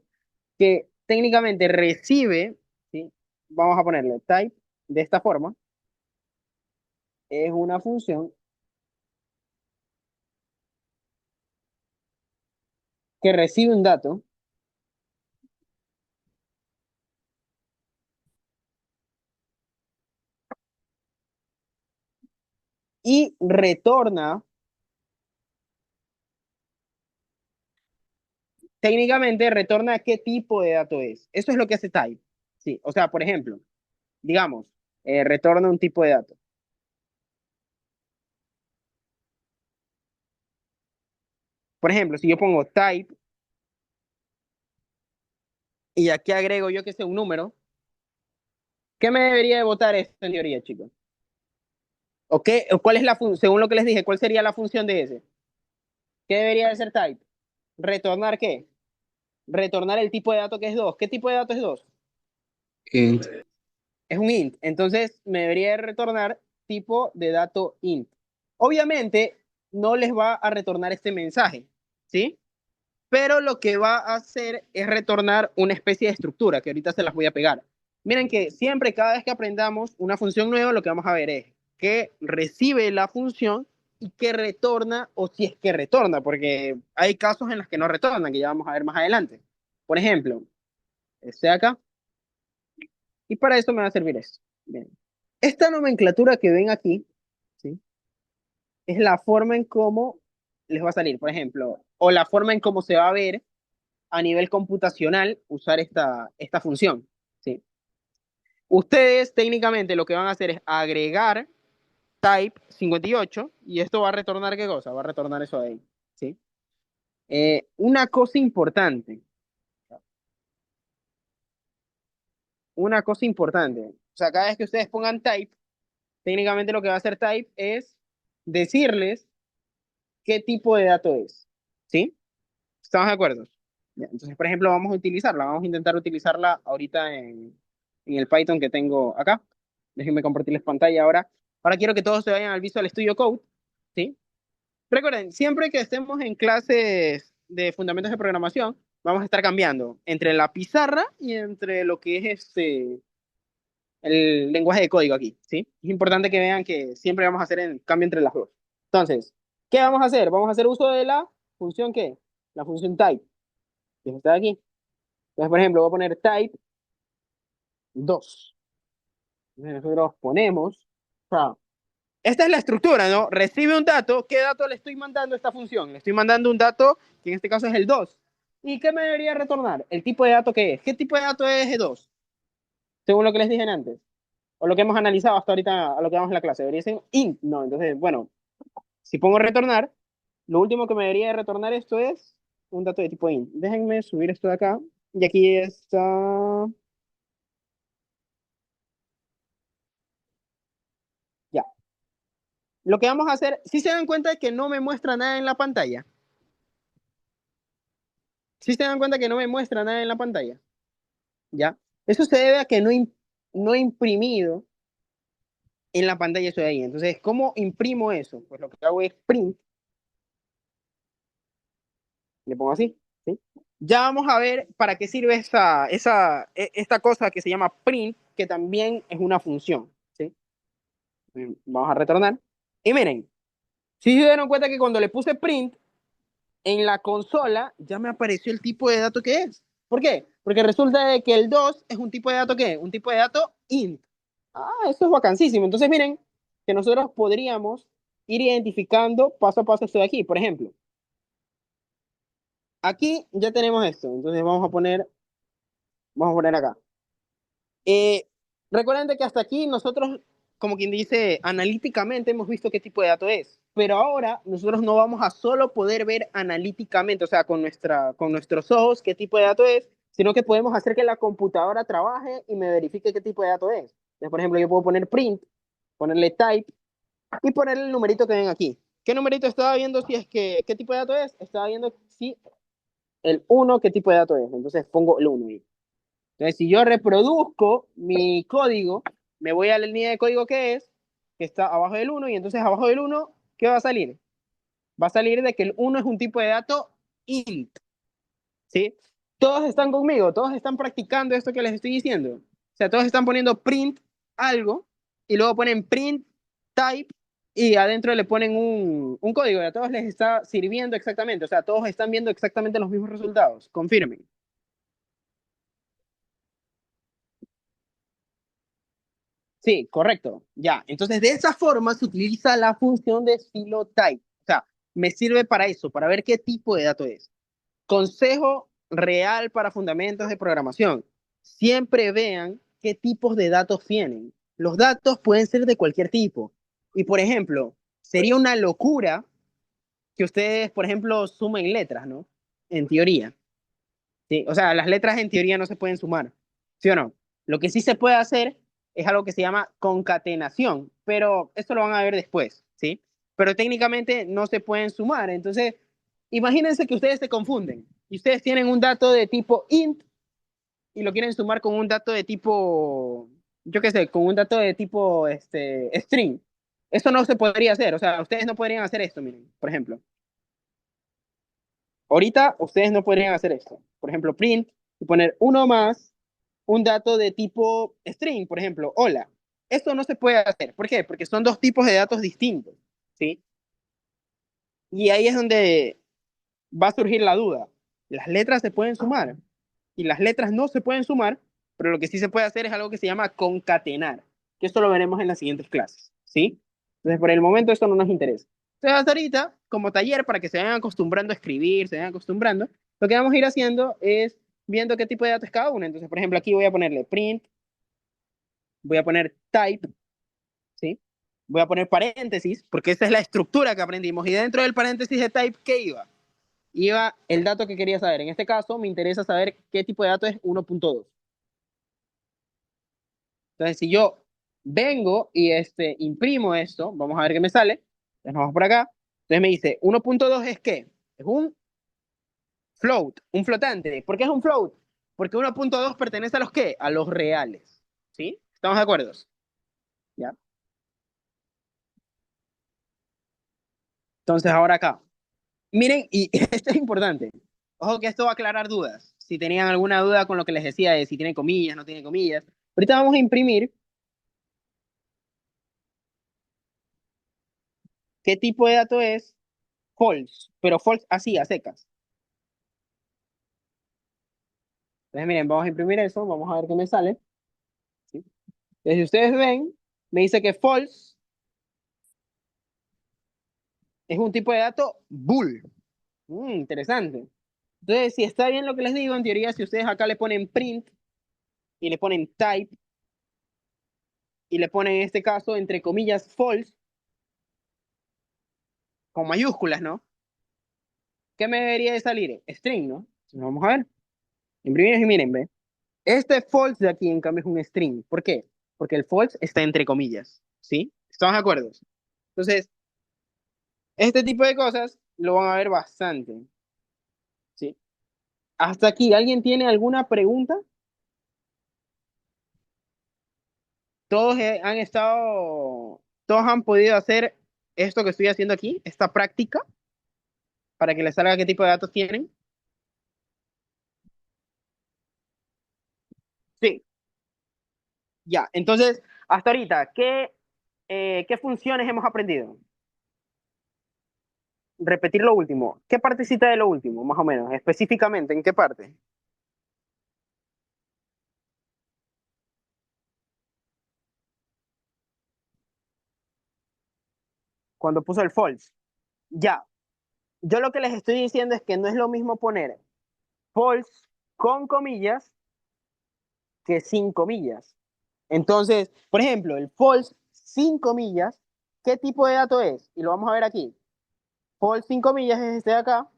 que técnicamente recibe, ¿sí? Vamos a ponerle type de esta forma, es una función que recibe un dato y retorna, técnicamente retorna qué tipo de dato es. Eso es lo que hace type. Sí, o sea, por ejemplo, digamos, retorna un tipo de dato. Por ejemplo, si yo pongo type y aquí agrego yo que sé un número, ¿qué me debería de votar esto en teoría, chicos? ¿O qué, o cuál es la función, según lo que les dije, cuál sería la función de ese? ¿Qué debería de ser type? ¿Retornar qué? Retornar el tipo de dato que es 2. ¿Qué tipo de dato es 2? Int. Es un int. Entonces me debería retornar tipo de dato int. Obviamente no les va a retornar este mensaje, ¿sí? Pero lo que va a hacer es retornar una especie de estructura que ahorita se las voy a pegar. Miren que siempre, cada vez que aprendamos una función nueva, lo que vamos a ver es que recibe la función y que retorna, o si es que retorna, porque hay casos en los que no retorna, que ya vamos a ver más adelante. Por ejemplo, este acá, y para eso me va a servir esto. Bien. Esta nomenclatura que ven aquí, ¿sí? Es la forma en cómo les va a salir, por ejemplo, o la forma en cómo se va a ver a nivel computacional usar esta función, ¿sí? Ustedes técnicamente lo que van a hacer es agregar type 58 y esto va a retornar ¿qué cosa? Va a retornar eso de ahí, ¿sí? Una cosa importante, una cosa importante, o sea, cada vez que ustedes pongan type, técnicamente lo que va a hacer type es decirles qué tipo de dato es, ¿sí? ¿Estamos de acuerdo? Ya, entonces, por ejemplo, vamos a intentar utilizarla ahorita en el Python que tengo acá. Déjenme compartirles pantalla ahora. Ahora quiero que todos se vayan al Visual Studio Code, ¿sí? Recuerden, siempre que estemos en clases de fundamentos de programación, vamos a estar cambiando entre la pizarra y entre lo que es el lenguaje de código aquí, ¿sí? Es importante que vean que siempre vamos a hacer el cambio entre las dos. Entonces, ¿qué vamos a hacer? Vamos a hacer uso de la función ¿qué? La función type, que está aquí. Entonces, por ejemplo, voy a poner type 2. Entonces, nosotros ponemos, o sea, esta es la estructura, ¿no? Recibe un dato, ¿qué dato le estoy mandando a esta función? Le estoy mandando un dato que en este caso es el 2. ¿Y qué me debería retornar? El tipo de dato que es. ¿Qué tipo de dato es el 2? Según lo que les dije antes. O lo que hemos analizado hasta ahorita, a lo que vamos en la clase. Debería ser int. No, entonces, bueno, si pongo retornar, lo último que me debería de retornar esto es un dato de tipo int. Déjenme subir esto de acá. Y aquí está. Ya. Lo que vamos a hacer, si se dan cuenta de que no me muestra nada en la pantalla. Si se dan cuenta que no me muestra nada en la pantalla. ¿Ya? Eso se debe a que no he imprimido en la pantalla eso de ahí. Entonces, ¿cómo imprimo eso? Pues lo que hago es print, le pongo así, ¿sí? Ya vamos a ver para qué sirve esta cosa que se llama print, que también es una función, ¿sí? Vamos a retornar. Y miren, si se dieron cuenta que cuando le puse print, en la consola ya me apareció el tipo de dato que es. ¿Por qué? Porque resulta de que el 2 es un tipo de dato ¿qué? Un tipo de dato int. Ah, eso es vacancísimo. Entonces, miren, que nosotros podríamos ir identificando paso a paso esto de aquí. Por ejemplo, aquí ya tenemos esto. Entonces vamos a poner acá. Eh, Recuerden de que hasta aquí nosotros, como quien dice, analíticamente hemos visto qué tipo de dato es. Pero ahora nosotros no vamos a solo poder ver analíticamente, o sea, con nuestros ojos qué tipo de dato es, sino que podemos hacer que la computadora trabaje y me verifique qué tipo de dato es. Entonces, por ejemplo, yo puedo poner print, ponerle type y ponerle el numerito que ven aquí. ¿Qué numerito estaba viendo si es que, qué tipo de dato es? Estaba viendo si el uno qué tipo de dato es. Entonces pongo el 1 ahí. Entonces, si yo reproduzco mi código, me voy a la línea de código que está abajo del uno y entonces abajo del uno ¿qué va a salir? Va a salir de que el uno es un tipo de dato int, ¿sí? Todos están conmigo, todos están practicando esto que les estoy diciendo. O sea, todos están poniendo print algo y luego ponen print type y adentro le ponen un código y a todos les está sirviendo exactamente. O sea, todos están viendo exactamente los mismos resultados. Confirmen. Sí, correcto. Ya. Entonces, de esa forma se utiliza la función de estilo type. O sea, me sirve para eso, para ver qué tipo de dato es. Consejo real para fundamentos de programación. Siempre vean qué tipos de datos tienen. Los datos pueden ser de cualquier tipo. Y, por ejemplo, sería una locura que ustedes, por ejemplo, sumen letras, ¿no? En teoría. ¿Sí? O sea, las letras en teoría no se pueden sumar, ¿sí o no? Lo que sí se puede hacer es algo que se llama concatenación, pero esto lo van a ver después, ¿sí? Pero técnicamente no se pueden sumar. Entonces, imagínense que ustedes se confunden y ustedes tienen un dato de tipo int y lo quieren sumar con un dato de tipo, yo qué sé, con un dato de tipo string. Esto no se podría hacer, o sea, ustedes no podrían hacer esto, miren, por ejemplo. Ahorita ustedes no podrían hacer esto. Por ejemplo, print y poner uno más un dato de tipo string, por ejemplo, hola. Esto no se puede hacer. ¿Por qué? Porque son dos tipos de datos distintos, ¿sí? Y ahí es donde va a surgir la duda. Las letras se pueden sumar y las letras no se pueden sumar, pero lo que sí se puede hacer es algo que se llama concatenar. que esto lo veremos en las siguientes clases, ¿sí? Entonces, por el momento esto no nos interesa. Entonces, hasta ahorita, como taller, para que se vayan acostumbrando a escribir, se vayan acostumbrando, lo que vamos a ir haciendo es viendo qué tipo de datos es cada una. Entonces, por ejemplo, aquí voy a ponerle print, voy a poner type, ¿sí? Voy a poner paréntesis, porque esa es la estructura que aprendimos. Y dentro del paréntesis de type, ¿qué iba? Iba el dato que quería saber. En este caso, me interesa saber qué tipo de dato es 1.2. Entonces, si yo vengo y imprimo esto, vamos a ver qué me sale. Entonces, nos vamos por acá. Entonces me dice, 1.2 es qué? Es un float, un flotante. ¿Por qué es un float? Porque 1.2 pertenece a los qué? A los reales. ¿Sí? ¿Estamos de acuerdo? ¿Ya? Entonces, ahora acá. Miren, y esto es importante. Ojo que esto va a aclarar dudas. Si tenían alguna duda con lo que les decía de si tiene comillas, no tiene comillas. Ahorita vamos a imprimir qué tipo de dato es false, pero false así, a secas. Entonces, miren, vamos a imprimir eso, vamos a ver qué me sale. ¿Sí? Entonces, si ustedes ven, me dice que false es un tipo de dato bool. Interesante. Entonces, si está bien lo que les digo, en teoría, si ustedes acá le ponen print y le ponen type y le ponen en este caso, entre comillas, false, con mayúsculas, ¿no? ¿Qué me debería de salir? String, ¿no? Entonces, vamos a ver. Imprimir y miren, ve. Este false de aquí, en cambio, es un string. ¿Por qué? Porque el false está entre comillas. ¿Sí? ¿Estamos de acuerdo? Entonces, este tipo de cosas lo van a ver bastante. ¿Sí? Hasta aquí, ¿alguien tiene alguna pregunta? Todos han estado, todos han podido hacer esto que estoy haciendo aquí, esta práctica, para que les salga qué tipo de datos tienen. Sí, ya. Entonces, hasta ahorita, ¿qué funciones hemos aprendido? Repetir lo último. ¿Qué partecita de lo último, más o menos? Específicamente, ¿en qué parte? Cuando puso el false. Ya. Yo lo que les estoy diciendo es que no es lo mismo poner false con comillas que sin comillas. Entonces, por ejemplo, el false sin comillas, ¿qué tipo de dato es? Y lo vamos a ver aquí. False sin comillas es este de acá.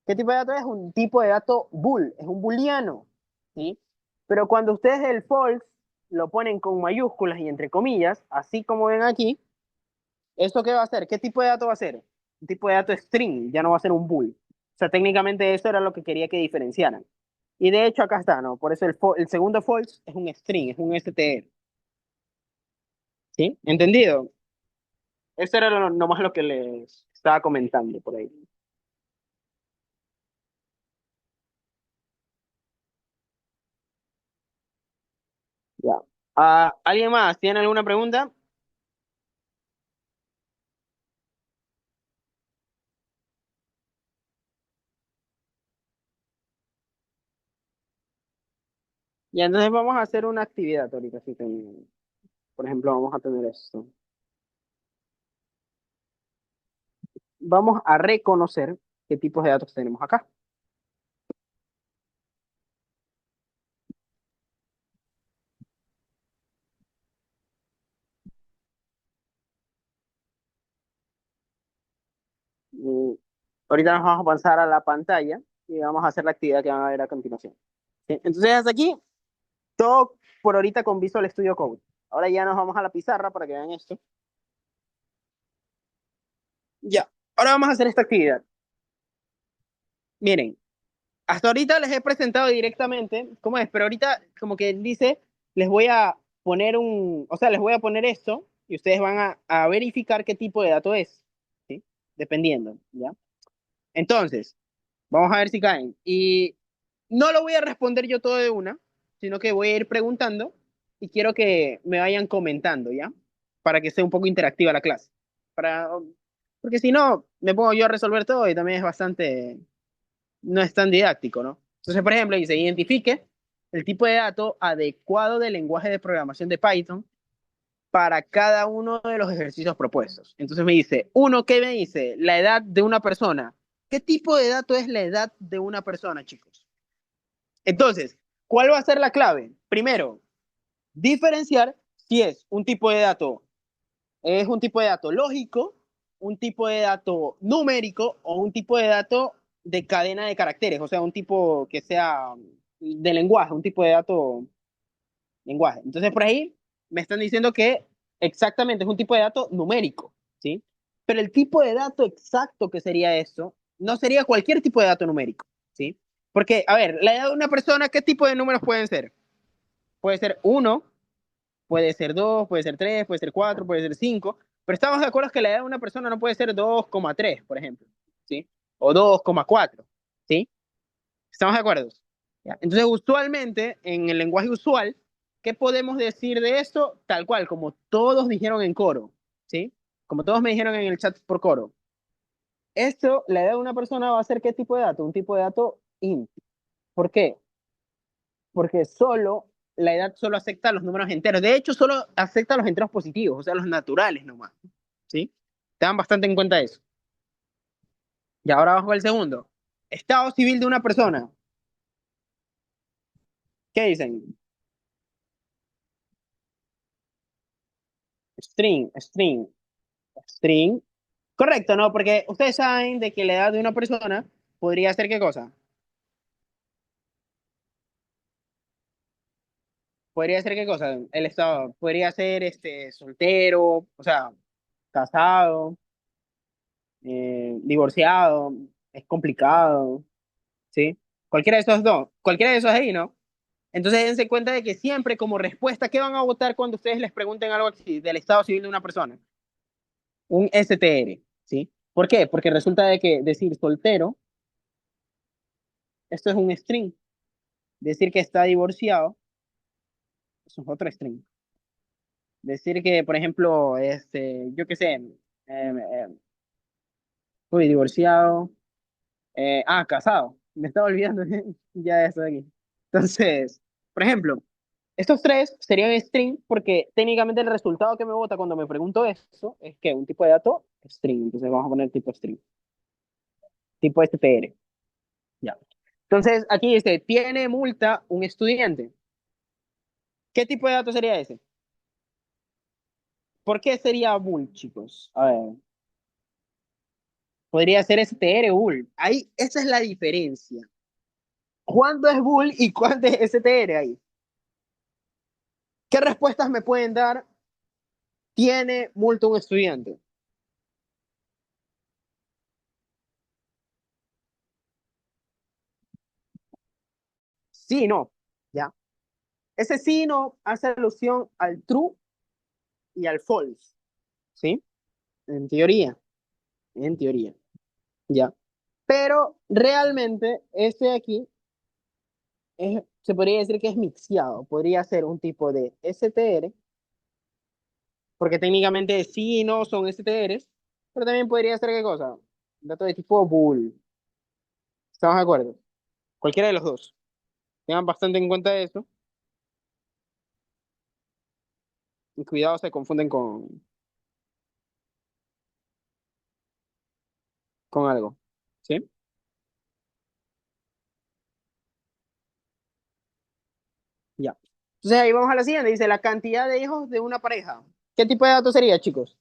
¿Qué tipo de dato es? Un tipo de dato bool, es un booleano, ¿sí? Pero cuando ustedes el false lo ponen con mayúsculas y entre comillas, así como ven aquí, ¿esto qué va a hacer? ¿Qué tipo de dato va a ser? Un tipo de dato string, ya no va a ser un bool. O sea, técnicamente eso era lo que quería que diferenciaran. Y de hecho acá está, ¿no? Por eso el segundo false es un string, es un str. ¿Sí? ¿Entendido? Eso era nomás lo que les estaba comentando por ahí. Ya. ¿Alguien más? ¿Tiene alguna pregunta? Ya, entonces vamos a hacer una actividad ahorita. Por ejemplo, vamos a tener esto. Vamos a reconocer qué tipos de datos tenemos acá. Y ahorita nos vamos a pasar a la pantalla y vamos a hacer la actividad que van a ver a continuación. ¿Sí? Entonces, hasta aquí, todo por ahorita con Visual Studio Code. Ahora ya nos vamos a la pizarra para que vean esto. Ya, ahora vamos a hacer esta actividad. Miren, hasta ahorita les he presentado directamente cómo es, pero ahorita como que dice, les voy a poner o sea, les voy a poner esto y ustedes van a verificar qué tipo de dato es, ¿sí? Dependiendo, ¿ya? Entonces, vamos a ver si caen. Y no lo voy a responder yo todo de una, sino que voy a ir preguntando y quiero que me vayan comentando, ¿ya? Para que sea un poco interactiva la clase. Para, porque si no, me pongo yo a resolver todo y también es bastante, no es tan didáctico, ¿no? Entonces, por ejemplo, dice, identifique el tipo de dato adecuado del lenguaje de programación de Python para cada uno de los ejercicios propuestos. Entonces me dice, uno, ¿qué me dice? La edad de una persona. ¿Qué tipo de dato es la edad de una persona, chicos? Entonces, ¿cuál va a ser la clave? Primero, diferenciar si es un tipo de dato lógico, un tipo de dato numérico o un tipo de dato de cadena de caracteres, o sea, un tipo que sea de lenguaje, un tipo de dato lenguaje. Entonces, por ahí me están diciendo que exactamente es un tipo de dato numérico, ¿sí? Pero el tipo de dato exacto que sería eso, no sería cualquier tipo de dato numérico, ¿sí? Porque, a ver, la edad de una persona, ¿qué tipo de números pueden ser? Puede ser uno, puede ser 2, puede ser 3, puede ser 4, puede ser 5, pero estamos de acuerdo que la edad de una persona no puede ser 2,3, por ejemplo, ¿sí? O 2,4, ¿sí? ¿Estamos de acuerdo? ¿Ya? Entonces, usualmente, en el lenguaje usual, ¿qué podemos decir de esto? Tal cual, como todos dijeron en coro, ¿sí? Como todos me dijeron en el chat por coro. Esto, la edad de una persona va a ser ¿qué tipo de dato? Un tipo de dato int. ¿Por qué? Porque la edad solo acepta los números enteros. De hecho, solo acepta los enteros positivos, o sea, los naturales nomás, ¿sí? Te dan bastante en cuenta eso. Y ahora vamos al segundo. Estado civil de una persona. ¿Qué dicen? String. Correcto, ¿no? Porque ustedes saben de que la edad de una persona podría ser ¿qué cosa? Podría ser ¿qué cosa? El estado, podría ser soltero, o sea, casado, divorciado, es complicado, ¿sí? Cualquiera de esos ahí, ¿no? Entonces dense cuenta de que siempre como respuesta, ¿qué van a votar cuando ustedes les pregunten algo así del estado civil de una persona? Un STR, ¿sí? ¿Por qué? Porque resulta de que decir soltero, esto es un string. Decir que está divorciado, eso es otro string. Decir que, por ejemplo, yo qué sé, uy, divorciado, casado, me estaba olvidando ya de eso de aquí. Entonces, por ejemplo, estos tres serían string porque técnicamente el resultado que me bota cuando me pregunto eso es que un tipo de dato string. Entonces vamos a poner tipo string, tipo str. Ya. Entonces aquí dice, tiene multa un estudiante. ¿Qué tipo de dato sería ese? ¿Por qué sería bull, chicos? A ver, podría ser str bull. Ahí, esa es la diferencia. ¿Cuándo es bull y cuándo es str ahí? ¿Qué respuestas me pueden dar? ¿Tiene multa un estudiante? Sí, no. ¿Ya? Ese sí no hace alusión al true y al false, ¿sí? En teoría, en teoría, ¿ya? Pero realmente este de aquí se podría decir que es mixeado. Podría ser un tipo de STR, porque técnicamente sí y no son STRs, pero también podría ser qué cosa, dato de tipo bool. ¿Estamos de acuerdo? Cualquiera de los dos. Tengan bastante en cuenta eso y cuidado se confunden con algo, ¿sí? Ya. Entonces ahí vamos a la siguiente. Dice la cantidad de hijos de una pareja. ¿Qué tipo de dato sería, chicos?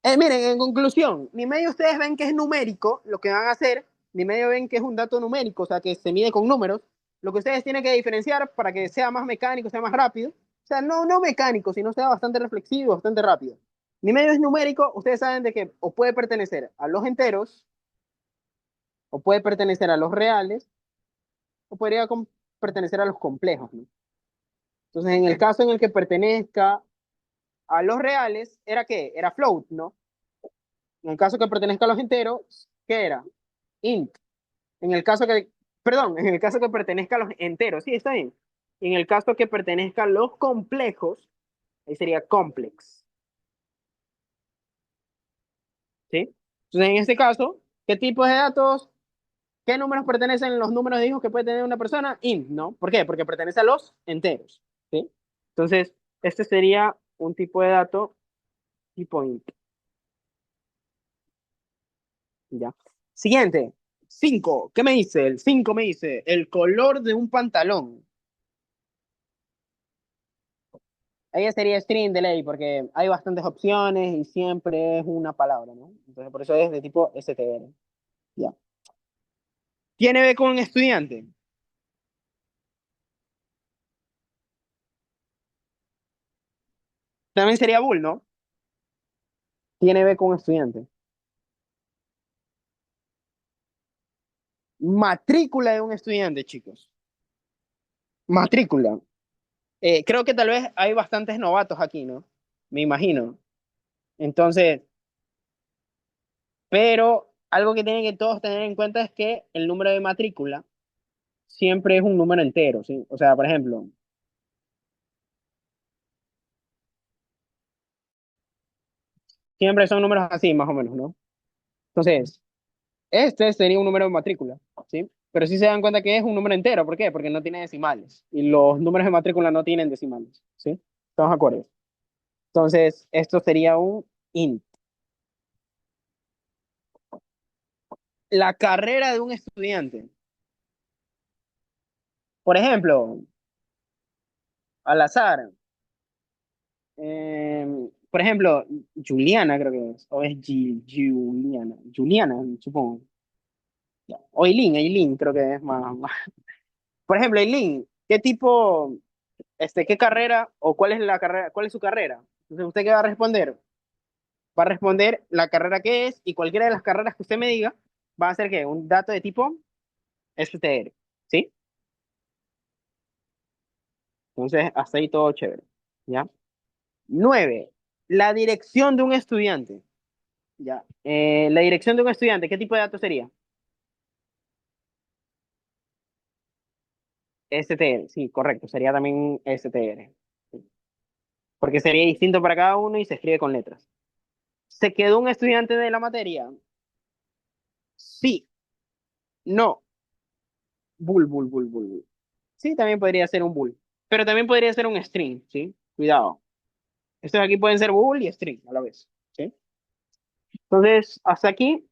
Miren, en conclusión, ni medio ustedes ven que es numérico lo que van a hacer, ni medio ven que es un dato numérico, o sea, que se mide con números. Lo que ustedes tienen que diferenciar para que sea más mecánico, sea más rápido, o sea, no mecánico, sino sea bastante reflexivo, bastante rápido. Ni medio es numérico, ustedes saben de que o puede pertenecer a los enteros, o puede pertenecer a los reales, o podría pertenecer a los complejos, ¿no? Entonces, en el caso en el que pertenezca a los reales, ¿era qué? Era float, ¿no? En el caso que pertenezca a los enteros, ¿qué era? Int. En el caso que, perdón, en el caso que pertenezca a los enteros, sí, está bien. En el caso que pertenezca a los complejos, ahí sería complex, ¿sí? Entonces, en este caso, ¿qué tipo de datos, qué números pertenecen los números de hijos que puede tener una persona? Int, ¿no? ¿Por qué? Porque pertenece a los enteros, ¿sí? Entonces, este sería un tipo de dato tipo int. Ya. Siguiente. 5. ¿Qué me dice? El 5 me dice el color de un pantalón. Ahí sería string de ley porque hay bastantes opciones y siempre es una palabra, ¿no? Entonces por eso es de tipo str. Ya. ¿Tiene B con estudiante? También sería bool, ¿no? Tiene B con estudiante. Matrícula de un estudiante, chicos. Matrícula. Creo que tal vez hay bastantes novatos aquí, ¿no? Me imagino. Entonces, pero algo que tienen que todos tener en cuenta es que el número de matrícula siempre es un número entero, ¿sí? O sea, por ejemplo, siempre son números así, más o menos, ¿no? Entonces, este sería un número de matrícula, ¿sí? Pero si se dan cuenta que es un número entero, ¿por qué? Porque no tiene decimales. Y los números de matrícula no tienen decimales, ¿sí? ¿Estamos de acuerdo? Entonces, esto sería un int. La carrera de un estudiante. Por ejemplo, al azar. Por ejemplo, Juliana creo que es, o es Juliana, Juliana, supongo. Ya. O Eileen creo que es más. Por ejemplo, Eileen, ¿qué tipo, qué carrera o cuál es la carrera, cuál es su carrera? Entonces, ¿usted qué va a responder? Va a responder la carrera que es y cualquiera de las carreras que usted me diga va a ser que un dato de tipo STR, ¿sí? Entonces, hasta ahí todo chévere, ¿ya? 9. La dirección de un estudiante. Ya. La dirección de un estudiante, ¿qué tipo de dato sería? STR, sí, correcto, sería también STR. Sí. Porque sería distinto para cada uno y se escribe con letras. ¿Se quedó un estudiante de la materia? Sí, no, bull. Sí, también podría ser un bull, pero también podría ser un string, ¿sí? Cuidado. Estos aquí pueden ser bull y string a la vez, ¿sí? Entonces, hasta aquí,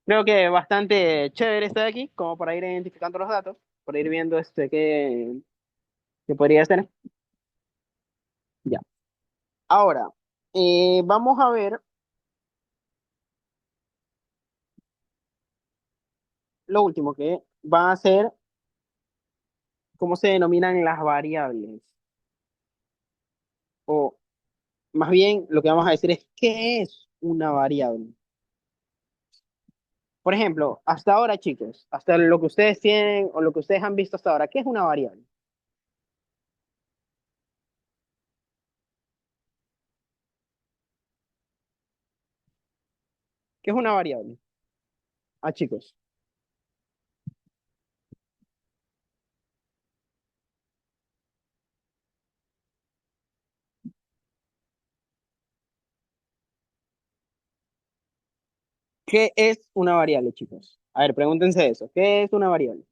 creo que bastante chévere está de aquí, como para ir identificando los datos, para ir viendo qué podría ser. Ya. Ahora, vamos a ver lo último que va a ser cómo se denominan las variables. O más bien, lo que vamos a decir es qué es una variable. Por ejemplo, hasta ahora, chicos, hasta lo que ustedes tienen o lo que ustedes han visto hasta ahora, ¿qué es una variable? ¿Qué es una variable? Ah, chicos, ¿qué es una variable, chicos? A ver, pregúntense eso. ¿Qué es una variable?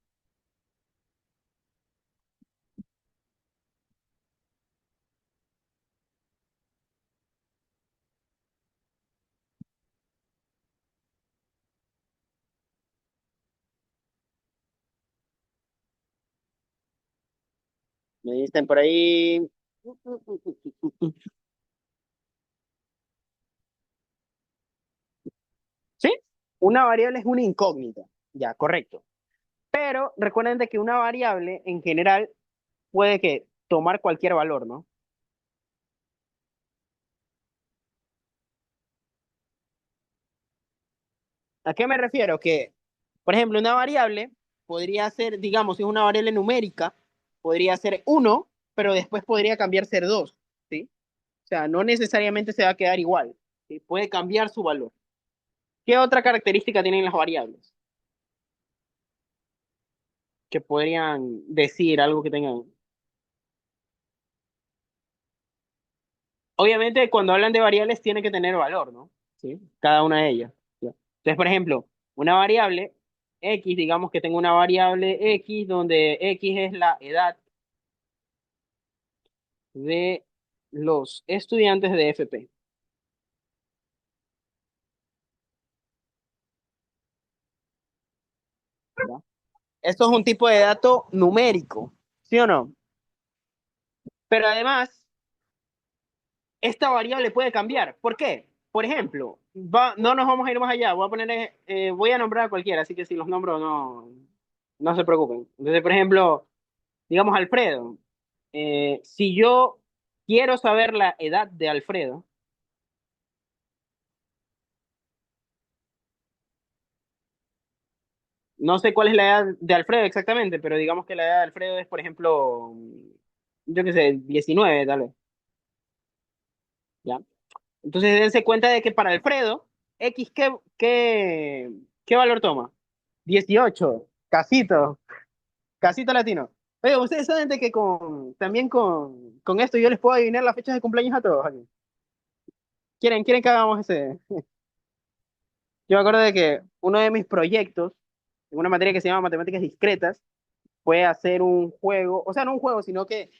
Me dicen por ahí. ¿Sí? Una variable es una incógnita. Ya, correcto. Pero recuerden de que una variable en general puede que tomar cualquier valor, ¿no? ¿A qué me refiero? Que, por ejemplo, una variable podría ser, digamos, si es una variable numérica, podría ser uno, pero después podría cambiar ser 2, ¿sí? O sea, no necesariamente se va a quedar igual, ¿sí? Puede cambiar su valor. ¿Qué otra característica tienen las variables? Que podrían decir algo que tengan. Obviamente, cuando hablan de variables, tiene que tener valor, ¿no? ¿Sí? Cada una de ellas. ¿Ya? Entonces, por ejemplo, una variable X, digamos que tengo una variable X donde X es la edad de los estudiantes de FP. ¿Ya? Esto es un tipo de dato numérico, ¿sí o no? Pero además, esta variable puede cambiar. ¿Por qué? Por ejemplo, no nos vamos a ir más allá. Voy a nombrar a cualquiera, así que si los nombro no se preocupen. Entonces, por ejemplo, digamos Alfredo. Si yo quiero saber la edad de Alfredo, no sé cuál es la edad de Alfredo exactamente, pero digamos que la edad de Alfredo es, por ejemplo, yo qué sé, 19 tal vez, ¿ya? Entonces dense cuenta de que para Alfredo, X, ¿qué valor toma? 18, casito, casito latino. Oye, ustedes saben de que también con esto yo les puedo adivinar las fechas de cumpleaños a todos aquí. ¿Quieren que hagamos ese? Yo me acuerdo de que uno de mis proyectos, en una materia que se llama Matemáticas Discretas, fue hacer un juego, o sea, no un juego, sino que,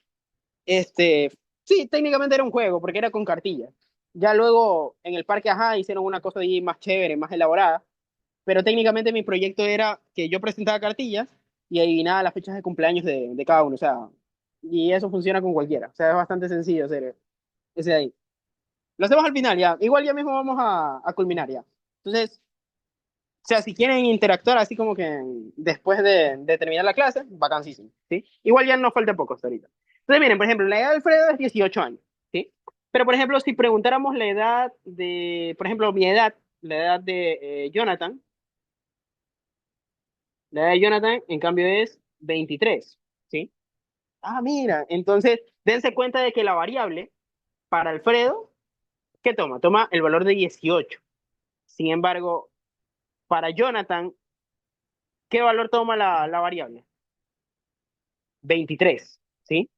este, sí, técnicamente era un juego, porque era con cartillas. Ya luego en el parque, ajá, hicieron una cosa ahí más chévere, más elaborada, pero técnicamente mi proyecto era que yo presentaba cartillas y adivinaba las fechas de cumpleaños de cada uno, o sea, y eso funciona con cualquiera, o sea, es bastante sencillo hacer ese de ahí. Lo hacemos al final ya, igual ya mismo vamos a culminar ya. Entonces, o sea, si quieren interactuar así como que después de terminar la clase, vacancísimo, ¿sí? Igual ya no falta poco hasta ahorita. Entonces, miren, por ejemplo, la edad de Alfredo es 18 años, ¿sí? Pero, por ejemplo, si preguntáramos la edad por ejemplo, mi edad, la edad de Jonathan, la edad de Jonathan, en cambio, es 23, ¿sí? Ah, mira, entonces, dense cuenta de que la variable para Alfredo, ¿qué toma? Toma el valor de 18. Sin embargo, para Jonathan, ¿qué valor toma la variable? 23, ¿sí?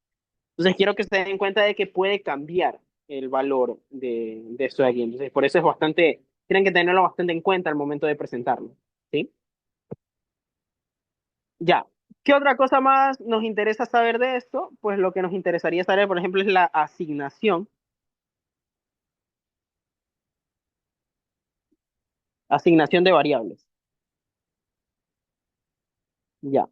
Entonces quiero que se den cuenta de que puede cambiar el valor de esto de aquí. Entonces por eso es bastante, tienen que tenerlo bastante en cuenta al momento de presentarlo, ¿sí? Ya. ¿Qué otra cosa más nos interesa saber de esto? Pues lo que nos interesaría saber, por ejemplo, es la asignación de variables. Ya.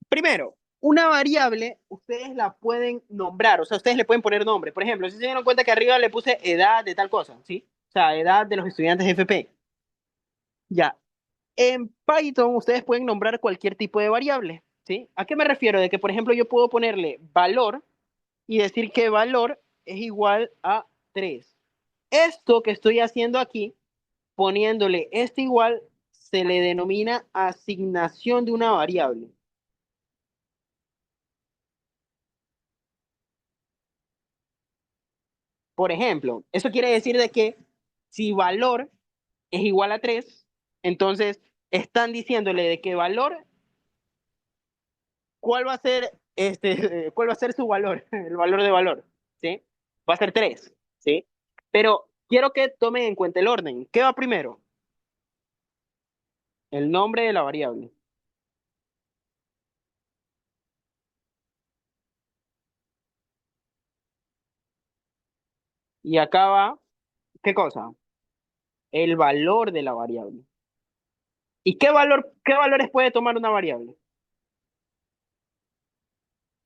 Primero, una variable ustedes la pueden nombrar, o sea, ustedes le pueden poner nombre. Por ejemplo, si se dieron cuenta que arriba le puse edad de tal cosa, ¿sí? O sea, edad de los estudiantes de FP. Ya. En Python ustedes pueden nombrar cualquier tipo de variable, ¿sí? ¿A qué me refiero? De que, por ejemplo, yo puedo ponerle valor y decir que valor es igual a 3. Esto que estoy haciendo aquí, poniéndole este igual, se le denomina asignación de una variable. Por ejemplo, eso quiere decir de que si valor es igual a 3, entonces están diciéndole de que valor, ¿cuál va a ser cuál va a ser su valor? El valor de valor, ¿sí? Va a ser 3, ¿sí? Pero quiero que tomen en cuenta el orden. ¿Qué va primero? El nombre de la variable. Y acá va, ¿qué cosa? El valor de la variable. ¿Y qué valores puede tomar una variable?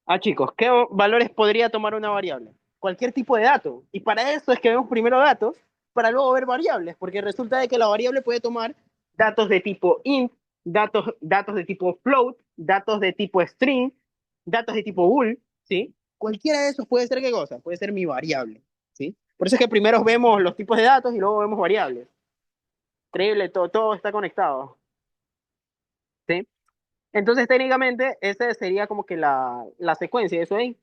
Ah, chicos, ¿qué valores podría tomar una variable? Cualquier tipo de dato. Y para eso es que vemos primero datos, para luego ver variables, porque resulta de que la variable puede tomar datos de tipo int, datos de tipo float, datos de tipo string, datos de tipo bool, ¿sí? Cualquiera de esos puede ser qué cosa, puede ser mi variable, ¿sí? Por eso es que primero vemos los tipos de datos y luego vemos variables. Increíble, todo está conectado, ¿sí? Entonces, técnicamente, esa sería como que la secuencia de eso ahí.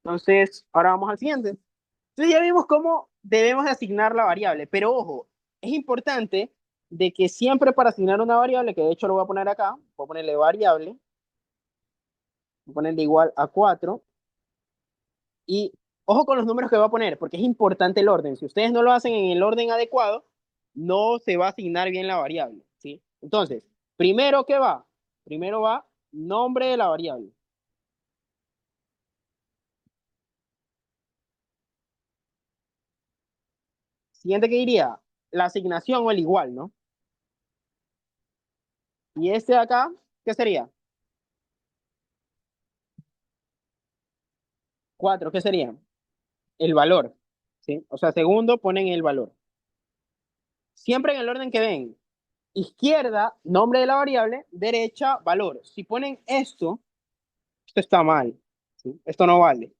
Entonces, ahora vamos al siguiente. Entonces ya vimos cómo debemos de asignar la variable, pero ojo, es importante de que siempre para asignar una variable, que de hecho lo voy a poner acá, voy a ponerle variable, voy a ponerle igual a 4 y ojo con los números que voy a poner, porque es importante el orden. Si ustedes no lo hacen en el orden adecuado, no se va a asignar bien la variable, ¿sí? Entonces, primero, ¿qué va? Primero va nombre de la variable. Siguiente que diría, la asignación o el igual, ¿no? Y este de acá, ¿qué sería? 4, ¿qué sería? El valor, ¿sí? O sea, segundo ponen el valor. Siempre en el orden que ven. Izquierda, nombre de la variable, derecha, valor. Si ponen esto está mal, ¿sí? Esto no vale,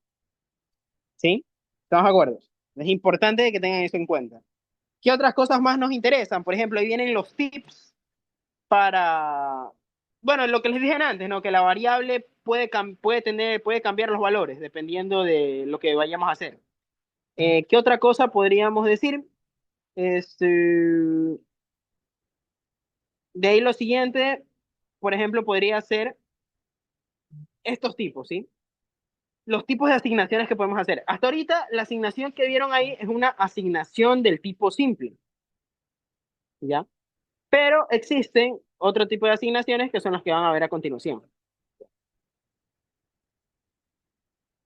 ¿sí? ¿Estamos de acuerdo? Es importante que tengan eso en cuenta. ¿Qué otras cosas más nos interesan? Por ejemplo, ahí vienen los tips para, bueno, lo que les dije antes, ¿no? Que la variable puede cambiar los valores dependiendo de lo que vayamos a hacer. ¿Qué otra cosa podríamos decir? Este, de ahí lo siguiente, por ejemplo, podría ser estos tipos, ¿sí? Los tipos de asignaciones que podemos hacer. Hasta ahorita, la asignación que vieron ahí es una asignación del tipo simple, ¿ya? Pero existen otro tipo de asignaciones que son las que van a ver a continuación,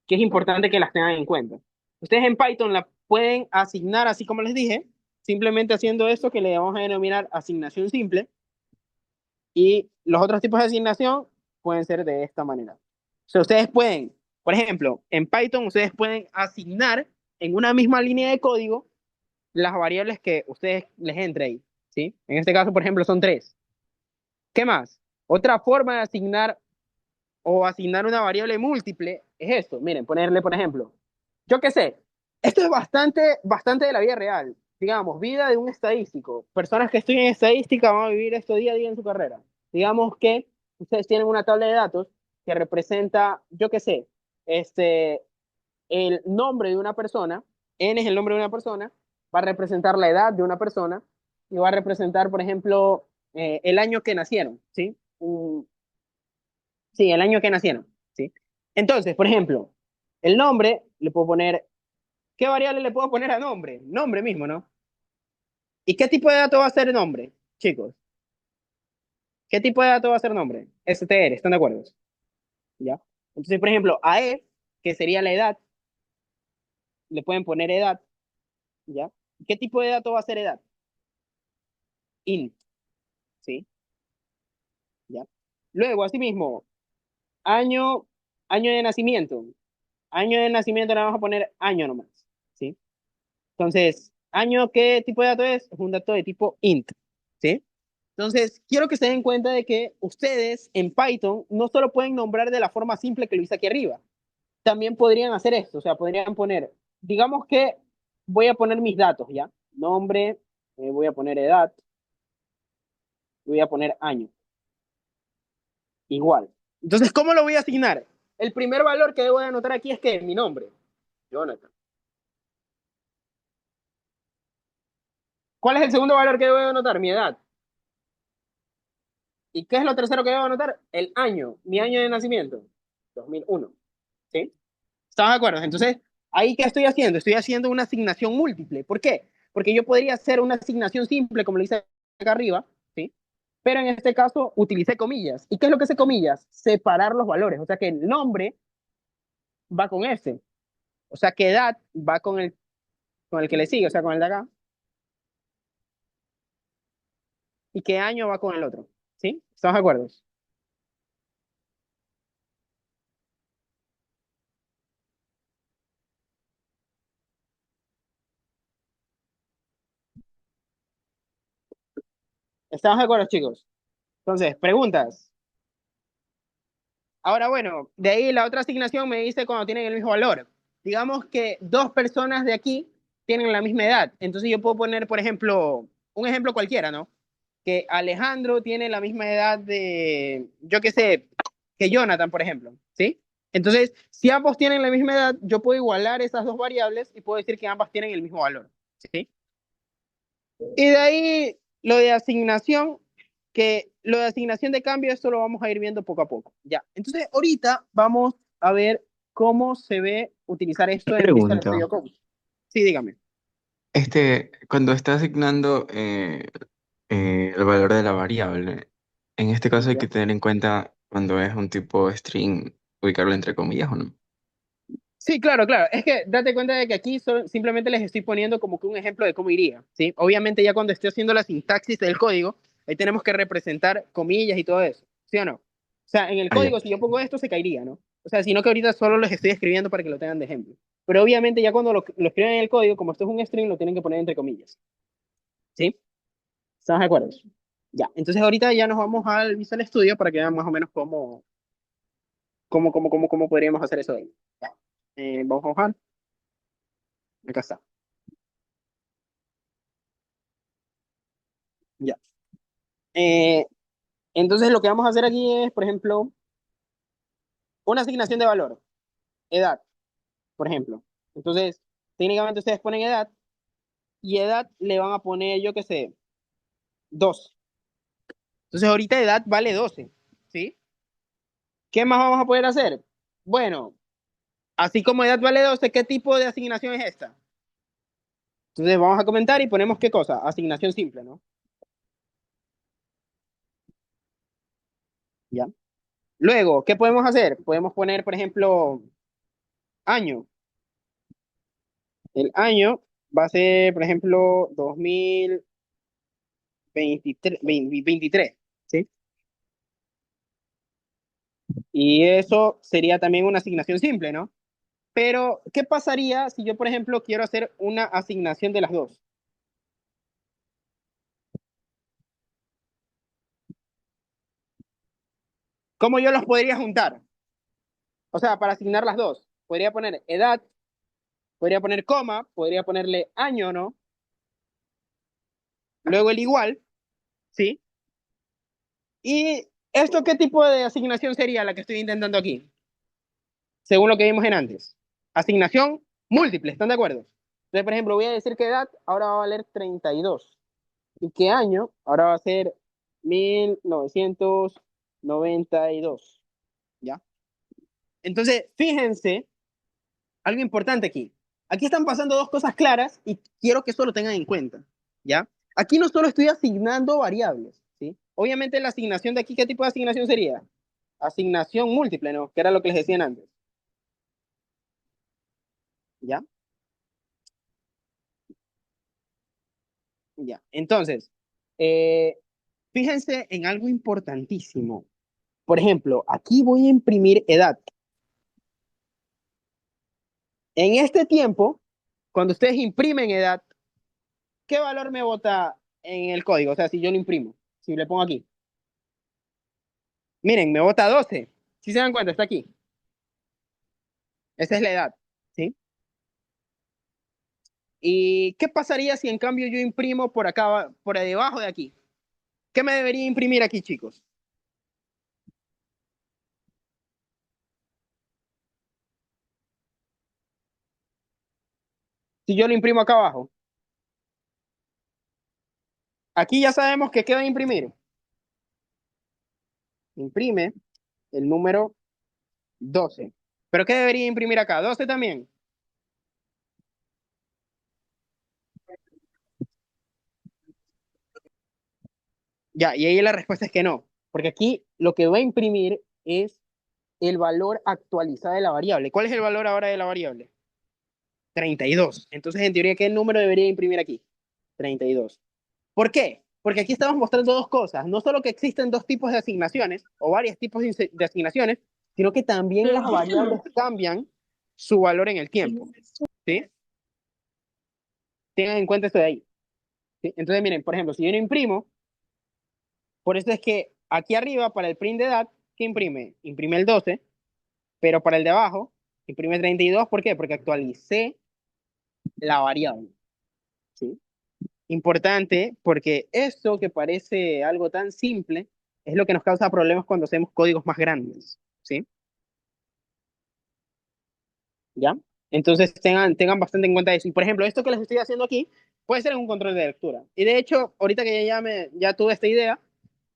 que es importante que las tengan en cuenta. Ustedes en Python la pueden asignar así como les dije, simplemente haciendo esto que le vamos a denominar asignación simple, y los otros tipos de asignación pueden ser de esta manera. O sea, ustedes pueden, por ejemplo, en Python ustedes pueden asignar en una misma línea de código las variables que ustedes les entre ahí, ¿sí? En este caso, por ejemplo, son tres. ¿Qué más? Otra forma de asignar o asignar una variable múltiple es esto. Miren, ponerle, por ejemplo, yo qué sé, esto es bastante de la vida real. Digamos, vida de un estadístico. Personas que estudian estadística van a vivir esto día a día en su carrera. Digamos que ustedes tienen una tabla de datos que representa, yo qué sé, este, el nombre de una persona, N es el nombre de una persona, va a representar la edad de una persona y va a representar, por ejemplo, el año que nacieron, ¿sí? Sí, el año que nacieron, ¿sí? Entonces, por ejemplo, el nombre le puedo poner, ¿qué variable le puedo poner a nombre? Nombre mismo, ¿no? ¿Y qué tipo de dato va a ser nombre, chicos? ¿Qué tipo de dato va a ser nombre? STR, ¿están de acuerdo? ¿Ya? Entonces, por ejemplo, a E, que sería la edad, le pueden poner edad, ¿ya? ¿Qué tipo de dato va a ser edad? Int, ¿sí? ¿Ya? Luego, asimismo, año, año de nacimiento. Año de nacimiento le vamos a poner año nomás, ¿sí? Entonces, año, ¿qué tipo de dato es? Es un dato de tipo int, ¿sí? Entonces, quiero que se den cuenta de que ustedes en Python no solo pueden nombrar de la forma simple que lo hice aquí arriba, también podrían hacer esto, o sea, podrían poner, digamos que voy a poner mis datos, ¿ya? Nombre, voy a poner edad, voy a poner año, igual. Entonces, ¿cómo lo voy a asignar? El primer valor que debo de anotar aquí es que mi nombre, Jonathan. ¿Cuál es el segundo valor que debo de anotar? Mi edad. ¿Y qué es lo tercero que debo anotar? El año, mi año de nacimiento, 2001. ¿Sí? ¿Estamos de acuerdo? Entonces, ¿ahí qué estoy haciendo? Estoy haciendo una asignación múltiple. ¿Por qué? Porque yo podría hacer una asignación simple, como le hice acá arriba, ¿sí? Pero en este caso utilicé comillas. ¿Y qué es lo que hace comillas? Separar los valores. O sea que el nombre va con ese. O sea que edad va con el que le sigue, o sea, con el de acá. Y qué año va con el otro. ¿Sí? ¿Estamos de acuerdo? ¿Estamos de acuerdo, chicos? Entonces, preguntas. Ahora, bueno, de ahí la otra asignación me dice cuando tienen el mismo valor. Digamos que dos personas de aquí tienen la misma edad. Entonces yo puedo poner, por ejemplo, un ejemplo cualquiera, ¿no? Que Alejandro tiene la misma edad de, yo qué sé, que Jonathan, por ejemplo, ¿sí? Entonces, si ambos tienen la misma edad, yo puedo igualar esas dos variables y puedo decir que ambas tienen el mismo valor, ¿sí? Y de ahí lo de asignación, que lo de asignación de cambio, esto lo vamos a ir viendo poco a poco. Ya. Entonces, ahorita vamos a ver cómo se ve utilizar esto en Visual Pregunta. Studio Code. Sí, dígame. Cuando está asignando el valor de la variable, en este caso hay Ya. que tener en cuenta cuando es un tipo string, ubicarlo entre comillas o no. Sí, claro, claro. Es que date cuenta de que aquí simplemente les estoy poniendo como que un ejemplo de cómo iría, ¿sí? Obviamente ya cuando esté haciendo la sintaxis del código, ahí tenemos que representar comillas y todo eso, ¿sí o no? O sea, en el Ah, ya. código si yo pongo esto se caería, ¿no? O sea, sino que ahorita solo les estoy escribiendo para que lo tengan de ejemplo. Pero obviamente ya cuando lo escriben en el código, como esto es un string, lo tienen que poner entre comillas, ¿sí? ¿Estamos de acuerdo? Ya, entonces ahorita ya nos vamos al Visual Studio para que vean más o menos cómo podríamos hacer eso de ahí. Ya. Vamos a bajar. Acá está. Ya. Eh, entonces lo que vamos a hacer aquí es, por ejemplo, una asignación de valor, edad, por ejemplo. Entonces, técnicamente ustedes ponen edad y edad le van a poner, yo qué sé, 2. Entonces ahorita edad vale 12, ¿sí? ¿Qué más vamos a poder hacer? Bueno, así como edad vale 12, ¿qué tipo de asignación es esta? Entonces vamos a comentar y ponemos qué cosa, asignación simple, ¿no? ¿Ya? Luego, ¿qué podemos hacer? Podemos poner, por ejemplo, año. El año va a ser, por ejemplo, 2023, ¿sí? Y eso sería también una asignación simple, ¿no? Pero, ¿qué pasaría si yo, por ejemplo, quiero hacer una asignación de las dos? ¿Cómo yo los podría juntar? O sea, para asignar las dos. Podría poner edad, podría poner coma, podría ponerle año, ¿no? Luego el igual, ¿sí? ¿Y esto qué tipo de asignación sería la que estoy intentando aquí? Según lo que vimos en antes. Asignación múltiple, ¿están de acuerdo? Entonces, por ejemplo, voy a decir que edad ahora va a valer 32. ¿Y qué año? Ahora va a ser 1992. ¿Ya? Entonces, fíjense, algo importante aquí. Aquí están pasando dos cosas claras y quiero que eso lo tengan en cuenta. ¿Ya? Aquí no solo estoy asignando variables, ¿sí? Obviamente la asignación de aquí, ¿qué tipo de asignación sería? Asignación múltiple, ¿no? Que era lo que les decían antes. ¿Ya? Ya. Entonces, eh, fíjense en algo importantísimo. Por ejemplo, aquí voy a imprimir edad. En este tiempo, cuando ustedes imprimen edad, ¿qué valor me bota en el código? O sea, si yo lo imprimo, si le pongo aquí. Miren, me bota 12. Si se dan cuenta, está aquí. Esa es la edad, ¿sí? ¿Y qué pasaría si en cambio yo imprimo por acá, por debajo de aquí? ¿Qué me debería imprimir aquí, chicos? Si yo lo imprimo acá abajo. Aquí ya sabemos que ¿qué va a imprimir? Imprime el número 12. ¿Pero qué debería imprimir acá? 12 también. Ya, y ahí la respuesta es que no, porque aquí lo que va a imprimir es el valor actualizado de la variable. ¿Cuál es el valor ahora de la variable? 32. Entonces, en teoría, ¿qué número debería imprimir aquí? 32. ¿Por qué? Porque aquí estamos mostrando dos cosas. No solo que existen dos tipos de asignaciones o varios tipos de asignaciones, sino que también las variables cambian su valor en el tiempo. ¿Sí? Tengan en cuenta esto de ahí. ¿Sí? Entonces, miren, por ejemplo, si yo no imprimo, por eso es que aquí arriba, para el print de edad, ¿qué imprime? Imprime el 12, pero para el de abajo, imprime 32. ¿Por qué? Porque actualicé la variable. ¿Sí? Importante porque esto que parece algo tan simple es lo que nos causa problemas cuando hacemos códigos más grandes. ¿Sí? ¿Ya? Entonces tengan bastante en cuenta eso. Y por ejemplo, esto que les estoy haciendo aquí puede ser un control de lectura. Y de hecho, ahorita que ya tuve esta idea,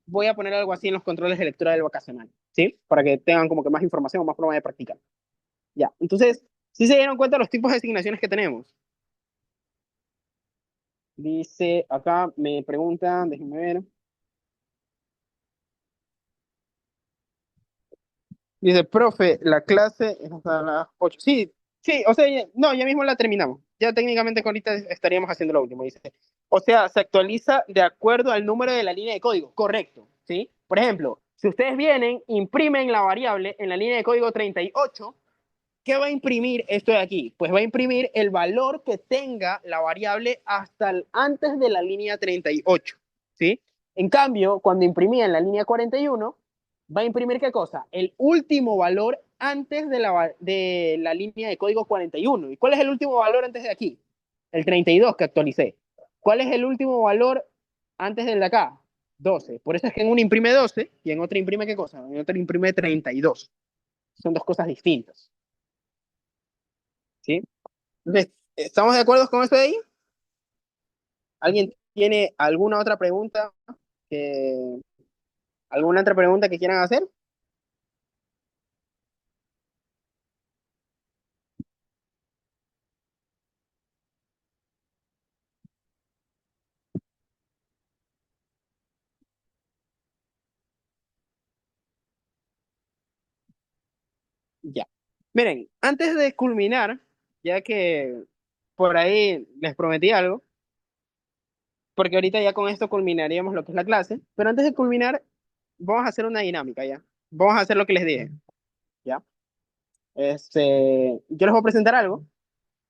voy a poner algo así en los controles de lectura del vacacional. ¿Sí? Para que tengan como que más información o más forma de practicar. Ya. Entonces, si se dieron cuenta los tipos de asignaciones que tenemos. Dice, acá me preguntan, déjenme ver. Dice, profe, la clase es hasta las 8. Sí, Sí, o sea, no, ya mismo la terminamos. Ya técnicamente ahorita estaríamos haciendo lo último, dice. O sea, se actualiza de acuerdo al número de la línea de código. Correcto, ¿sí? Por ejemplo, si ustedes vienen, imprimen la variable en la línea de código 38, ¿qué va a imprimir esto de aquí? Pues va a imprimir el valor que tenga la variable hasta antes de la línea 38, ¿sí? En cambio, cuando imprimía en la línea 41, va a imprimir ¿qué cosa? El último valor antes de la línea de código 41. ¿Y cuál es el último valor antes de aquí? El 32 que actualicé. ¿Cuál es el último valor antes del de acá? 12. Por eso es que en uno imprime 12 y en otro imprime ¿qué cosa? En otro imprime 32. Son dos cosas distintas, ¿sí? Entonces, ¿estamos de acuerdo con eso de ahí? ¿Alguien tiene que, alguna otra pregunta que quieran hacer? Ya. Miren, antes de culminar, ya que por ahí les prometí algo, porque ahorita ya con esto culminaríamos lo que es la clase, pero antes de culminar, vamos a hacer una dinámica, ¿ya? Vamos a hacer lo que les dije, ¿ya? Yo les voy a presentar algo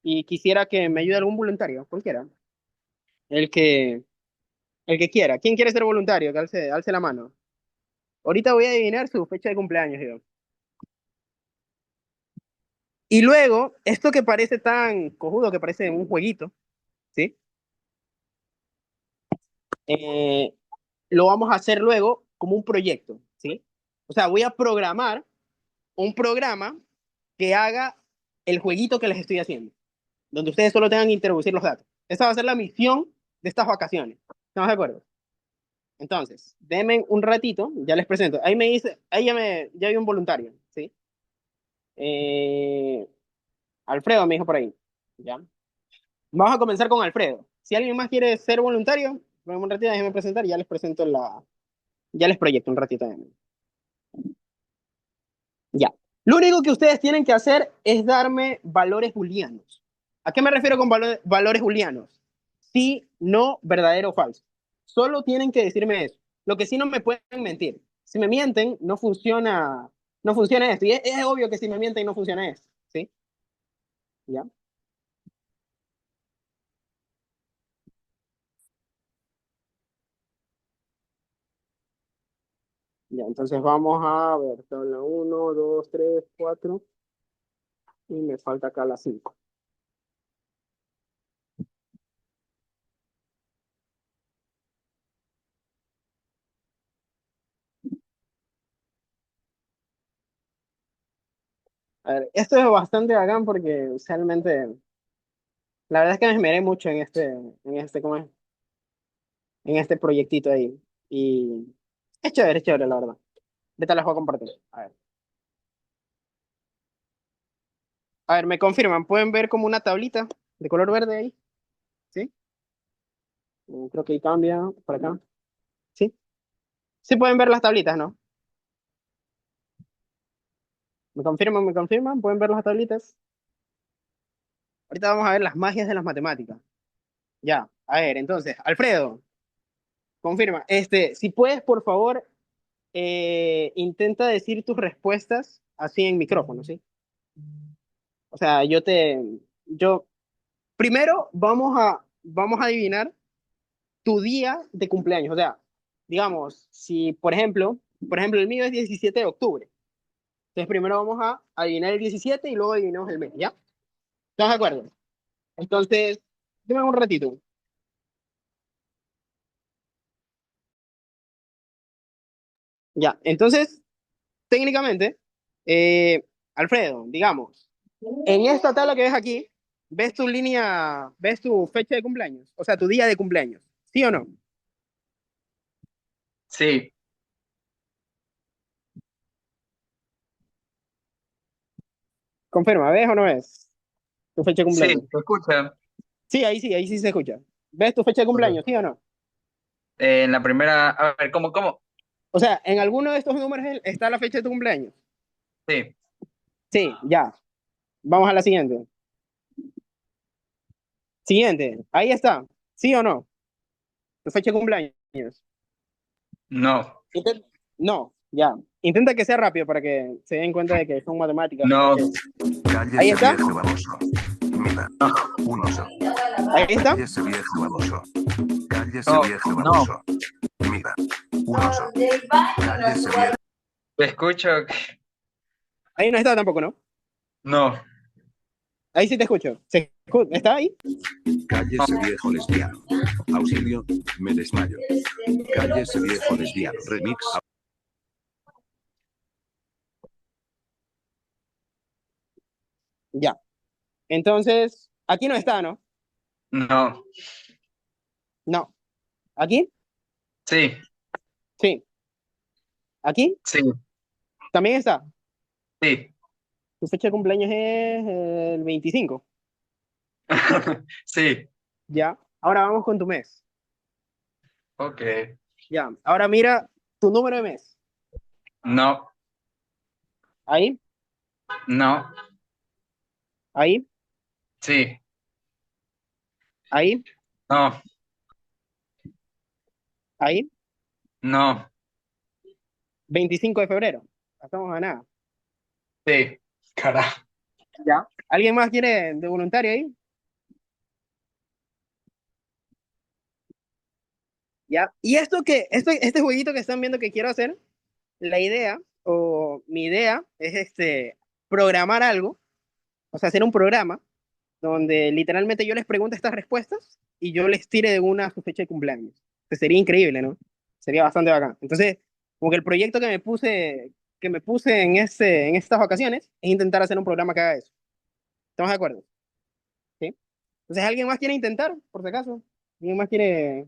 y quisiera que me ayude algún voluntario, cualquiera, el que, el que quiera. ¿Quién quiere ser voluntario? Que alce la mano. Ahorita voy a adivinar su fecha de cumpleaños, yo. Y luego, esto que parece tan cojudo, que parece un jueguito, ¿sí? Eh, lo vamos a hacer luego como un proyecto, ¿sí? O sea, voy a programar un programa que haga el jueguito que les estoy haciendo, donde ustedes solo tengan que introducir los datos. Esa va a ser la misión de estas vacaciones. ¿Estamos de acuerdo? Entonces, denme un ratito, ya les presento. Ahí me dice, ya hay un voluntario, ¿sí? Eh, Alfredo me dijo por ahí, ¿ya? Vamos a comenzar con Alfredo. Si alguien más quiere ser voluntario, bueno, un ratito déjenme presentar y ya les presento ya les proyecto un ratito. Ya. Lo único que ustedes tienen que hacer es darme valores booleanos. ¿A qué me refiero con valores booleanos? Sí, no, verdadero o falso. Solo tienen que decirme eso. Lo que sí no me pueden mentir. Si me mienten, no funciona esto. Y es obvio que si me mienten no funciona esto. ¿Sí? ¿Ya? Ya, entonces vamos a ver, tabla uno, 2, 3, 4 y me falta acá la 5. A ver, esto es bastante bacán porque realmente, la verdad es que me esmeré mucho ¿cómo es? En este proyectito ahí. Y es chévere, la verdad. Ahorita las voy a compartir. A ver, me confirman, ¿pueden ver como una tablita de color verde ahí? ¿Sí? Creo que ahí cambia por acá. ¿Sí? Sí pueden ver las tablitas, ¿no? Me confirman, ¿pueden ver las tablitas? Ahorita vamos a ver las magias de las matemáticas. Ya, a ver, entonces, Alfredo, confirma. Si puedes, por favor, intenta decir tus respuestas así en micrófono, ¿sí? O sea, yo, primero vamos a adivinar tu día de cumpleaños. O sea, digamos, si, por ejemplo, el mío es 17 de octubre. Entonces, primero vamos a adivinar el 17 y luego adivinamos el mes, ¿ya? ¿Estás de acuerdo? Entonces, dime un ratito. Ya, entonces, técnicamente, Alfredo, digamos, en esta tabla que ves aquí, ves tu fecha de cumpleaños, o sea, tu día de cumpleaños, ¿sí o no? Sí, Confirma, ¿ves o no ves tu fecha de sí, cumpleaños? se escucha. Sí, ahí sí se escucha. ¿Ves tu fecha de cumpleaños, sí o no? En la primera, a ver, ¿cómo? O sea, en alguno de estos números está la fecha de tu cumpleaños. Sí, Sí, ya. Vamos a la siguiente. Siguiente. Ahí está. ¿Sí o no? Tu fecha de cumpleaños. No, Inten- No, ya. Intenta que sea rápido para que se den cuenta de que son matemáticas. no, Ok. Ahí Cállese está. viejo baboso. Mira, un oso. Ahí está. Cállese viejo baboso. Cállese no, viejo no. baboso. Mira, un oso. Cállese viejo. Te escucho. Ahí no está tampoco, ¿no? No, Ahí sí te escucho. ¿Está ahí? Cállese viejo lesbiano. Auxilio, me desmayo. Cállese viejo lesbiano. Remix. Ya. Entonces, aquí no está, ¿no? no. No. ¿Aquí? Sí, Sí. ¿Aquí? sí, También está. sí. Tu fecha de cumpleaños es el 25. Sí. Ya. Ahora vamos con tu mes. Ok. Ya. Ahora mira tu número de mes. No, Ahí, no. ahí, Sí. ahí, No, ahí. no. 25 de febrero. No estamos a nada. Sí. Carajo. Ya. ¿Alguien más quiere de voluntario ahí? Ya. Y esto este jueguito que están viendo que quiero hacer, la idea, o mi idea, es programar algo, o sea, hacer un programa donde literalmente yo les pregunte estas respuestas y yo les tire de una a su fecha de cumpleaños. Que sería increíble, ¿no? Sería bastante bacán. Entonces, como que el proyecto que me puse en estas vacaciones es intentar hacer un programa que haga eso. ¿Estamos de acuerdo? ¿Sí? Entonces, ¿alguien más quiere intentar, por si acaso? ¿Alguien más quiere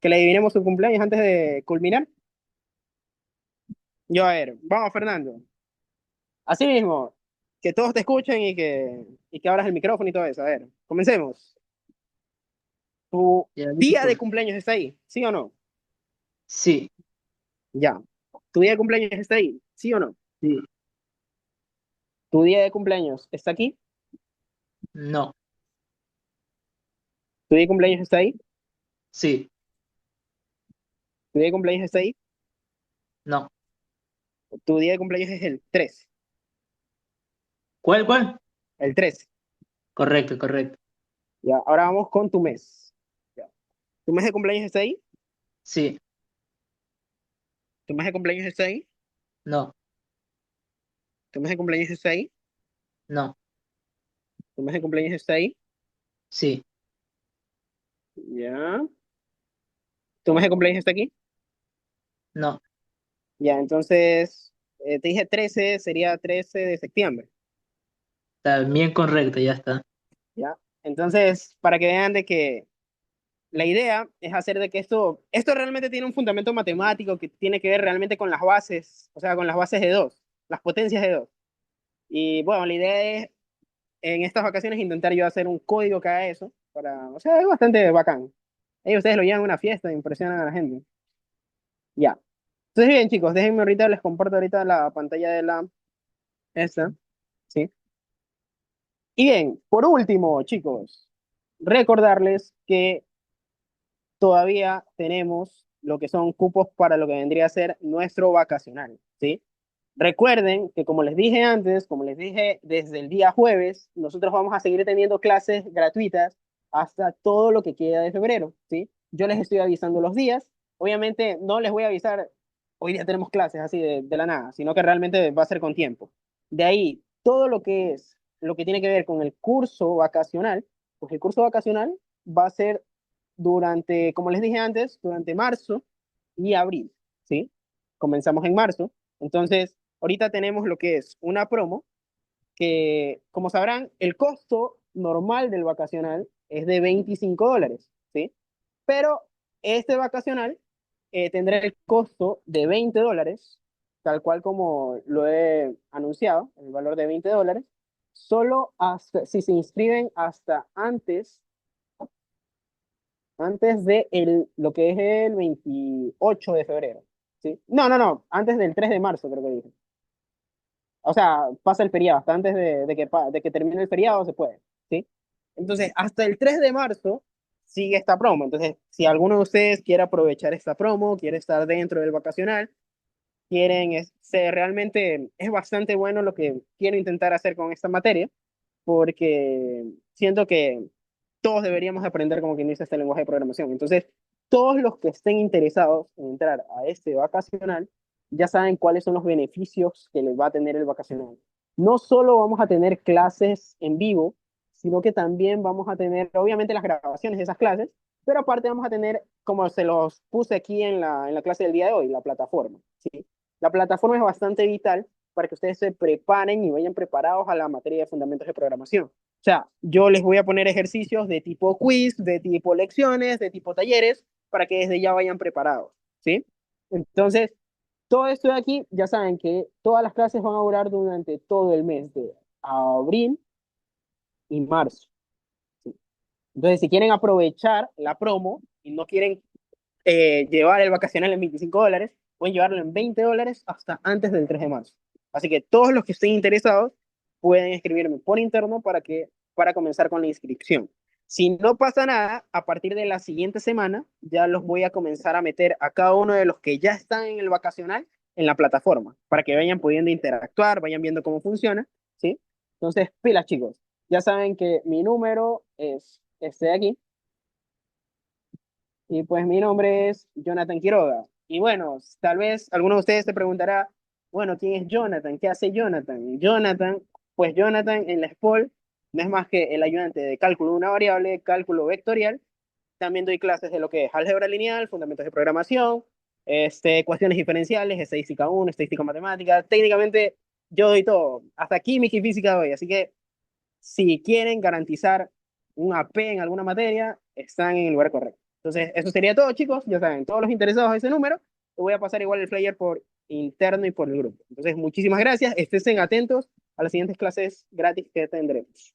que le adivinemos su cumpleaños antes de culminar? Yo, a ver, vamos, Fernando. Así mismo, que todos te escuchen y que abras el micrófono y todo eso. A ver, comencemos. ¿Tu Ya, día de listo. cumpleaños está ahí? ¿Sí o no? Sí, Ya. ¿Tu día de cumpleaños está ahí? ¿Sí o no? sí, ¿Tu día de cumpleaños está aquí? no, ¿Tu día de cumpleaños está ahí? sí, ¿Tu día de cumpleaños está ahí? no. ¿Tu día de cumpleaños es el 13? ¿Cuál, cuál? El 13. Correcto, correcto. Ya. Ahora vamos con tu mes. Ya. ¿Tu mes de cumpleaños está ahí? Sí, ¿Tu mes de cumpleaños está ahí? no, ¿Tu mes de cumpleaños está ahí? no, ¿Tu mes de cumpleaños está ahí? sí, Ya. ¿Tu mes de cumpleaños está aquí? no. Ya, entonces, te dije 13, sería 13 de septiembre. Está bien correcto, ya está. ¿Ya? Entonces, para que vean de que la idea es hacer de que esto realmente tiene un fundamento matemático que tiene que ver realmente con las bases, o sea, con las bases de dos, las potencias de dos. Y bueno, la idea es en estas vacaciones intentar yo hacer un código que haga eso, o sea, es bastante bacán. Ahí ustedes lo llevan a una fiesta e impresionan a la gente. Ya. Entonces, bien, chicos, déjenme ahorita, les comparto ahorita la pantalla de esta, ¿sí? Y bien, por último, chicos, recordarles que todavía tenemos lo que son cupos para lo que vendría a ser nuestro vacacional, ¿sí? Recuerden que como les dije antes, como les dije desde el día jueves, nosotros vamos a seguir teniendo clases gratuitas hasta todo lo que queda de febrero, ¿sí? Yo les estoy avisando los días. Obviamente no les voy a avisar, hoy día tenemos clases así de la nada, sino que realmente va a ser con tiempo. De ahí, todo lo que tiene que ver con el curso vacacional, pues el curso vacacional va a ser durante, como les dije antes, durante marzo y abril, ¿sí? Comenzamos en marzo. Entonces, ahorita tenemos lo que es una promo que, como sabrán, el costo normal del vacacional es de $25, ¿sí? Pero este vacacional tendrá el costo de $20, tal cual como lo he anunciado, el valor de $20, solo hasta, si se inscriben hasta antes de lo que es el 28 de febrero, ¿sí? No, no, no, antes del 3 de marzo creo que dije. O sea, pasa el feriado, hasta antes de que termine el feriado se puede, ¿sí? Entonces, hasta el 3 de marzo sigue esta promo. Entonces, si alguno de ustedes quiere aprovechar esta promo, quiere estar dentro del vacacional, realmente es bastante bueno lo que quiero intentar hacer con esta materia, porque siento que todos deberíamos aprender, como quien dice, este lenguaje de programación. Entonces, todos los que estén interesados en entrar a este vacacional ya saben cuáles son los beneficios que les va a tener el vacacional. No solo vamos a tener clases en vivo, sino que también vamos a tener, obviamente, las grabaciones de esas clases, pero aparte vamos a tener, como se los puse aquí en la clase del día de hoy, la plataforma, ¿sí? La plataforma es bastante vital para que ustedes se preparen y vayan preparados a la materia de fundamentos de programación. O sea, yo les voy a poner ejercicios de tipo quiz, de tipo lecciones, de tipo talleres, para que desde ya vayan preparados, ¿sí? Entonces, todo esto de aquí, ya saben que todas las clases van a durar durante todo el mes de abril y marzo, ¿sí? Entonces, si quieren aprovechar la promo y no quieren llevar el vacacional en $25, pueden llevarlo en $20 hasta antes del 3 de marzo. Así que todos los que estén interesados pueden escribirme por interno para comenzar con la inscripción. Si no pasa nada, a partir de la siguiente semana ya los voy a comenzar a meter a cada uno de los que ya están en el vacacional en la plataforma, para que vayan pudiendo interactuar, vayan viendo cómo funciona, ¿sí? Entonces, pilas chicos, ya saben que mi número es este de aquí, y pues mi nombre es Jonathan Quiroga. Y bueno, tal vez alguno de ustedes se preguntará, bueno, ¿quién es Jonathan? ¿Qué hace Jonathan? Jonathan, pues Jonathan en la SPOL no es más que el ayudante de cálculo de una variable, cálculo vectorial. También doy clases de lo que es álgebra lineal, fundamentos de programación, ecuaciones diferenciales, estadística 1, estadística matemática. Técnicamente yo doy todo, hasta química y física doy. Así que si quieren garantizar un AP en alguna materia, están en el lugar correcto. Entonces, eso sería todo, chicos. Ya saben, todos los interesados a ese número, te voy a pasar igual el flyer por interno y por el grupo. Entonces, muchísimas gracias. Estén atentos a las siguientes clases gratis que tendremos.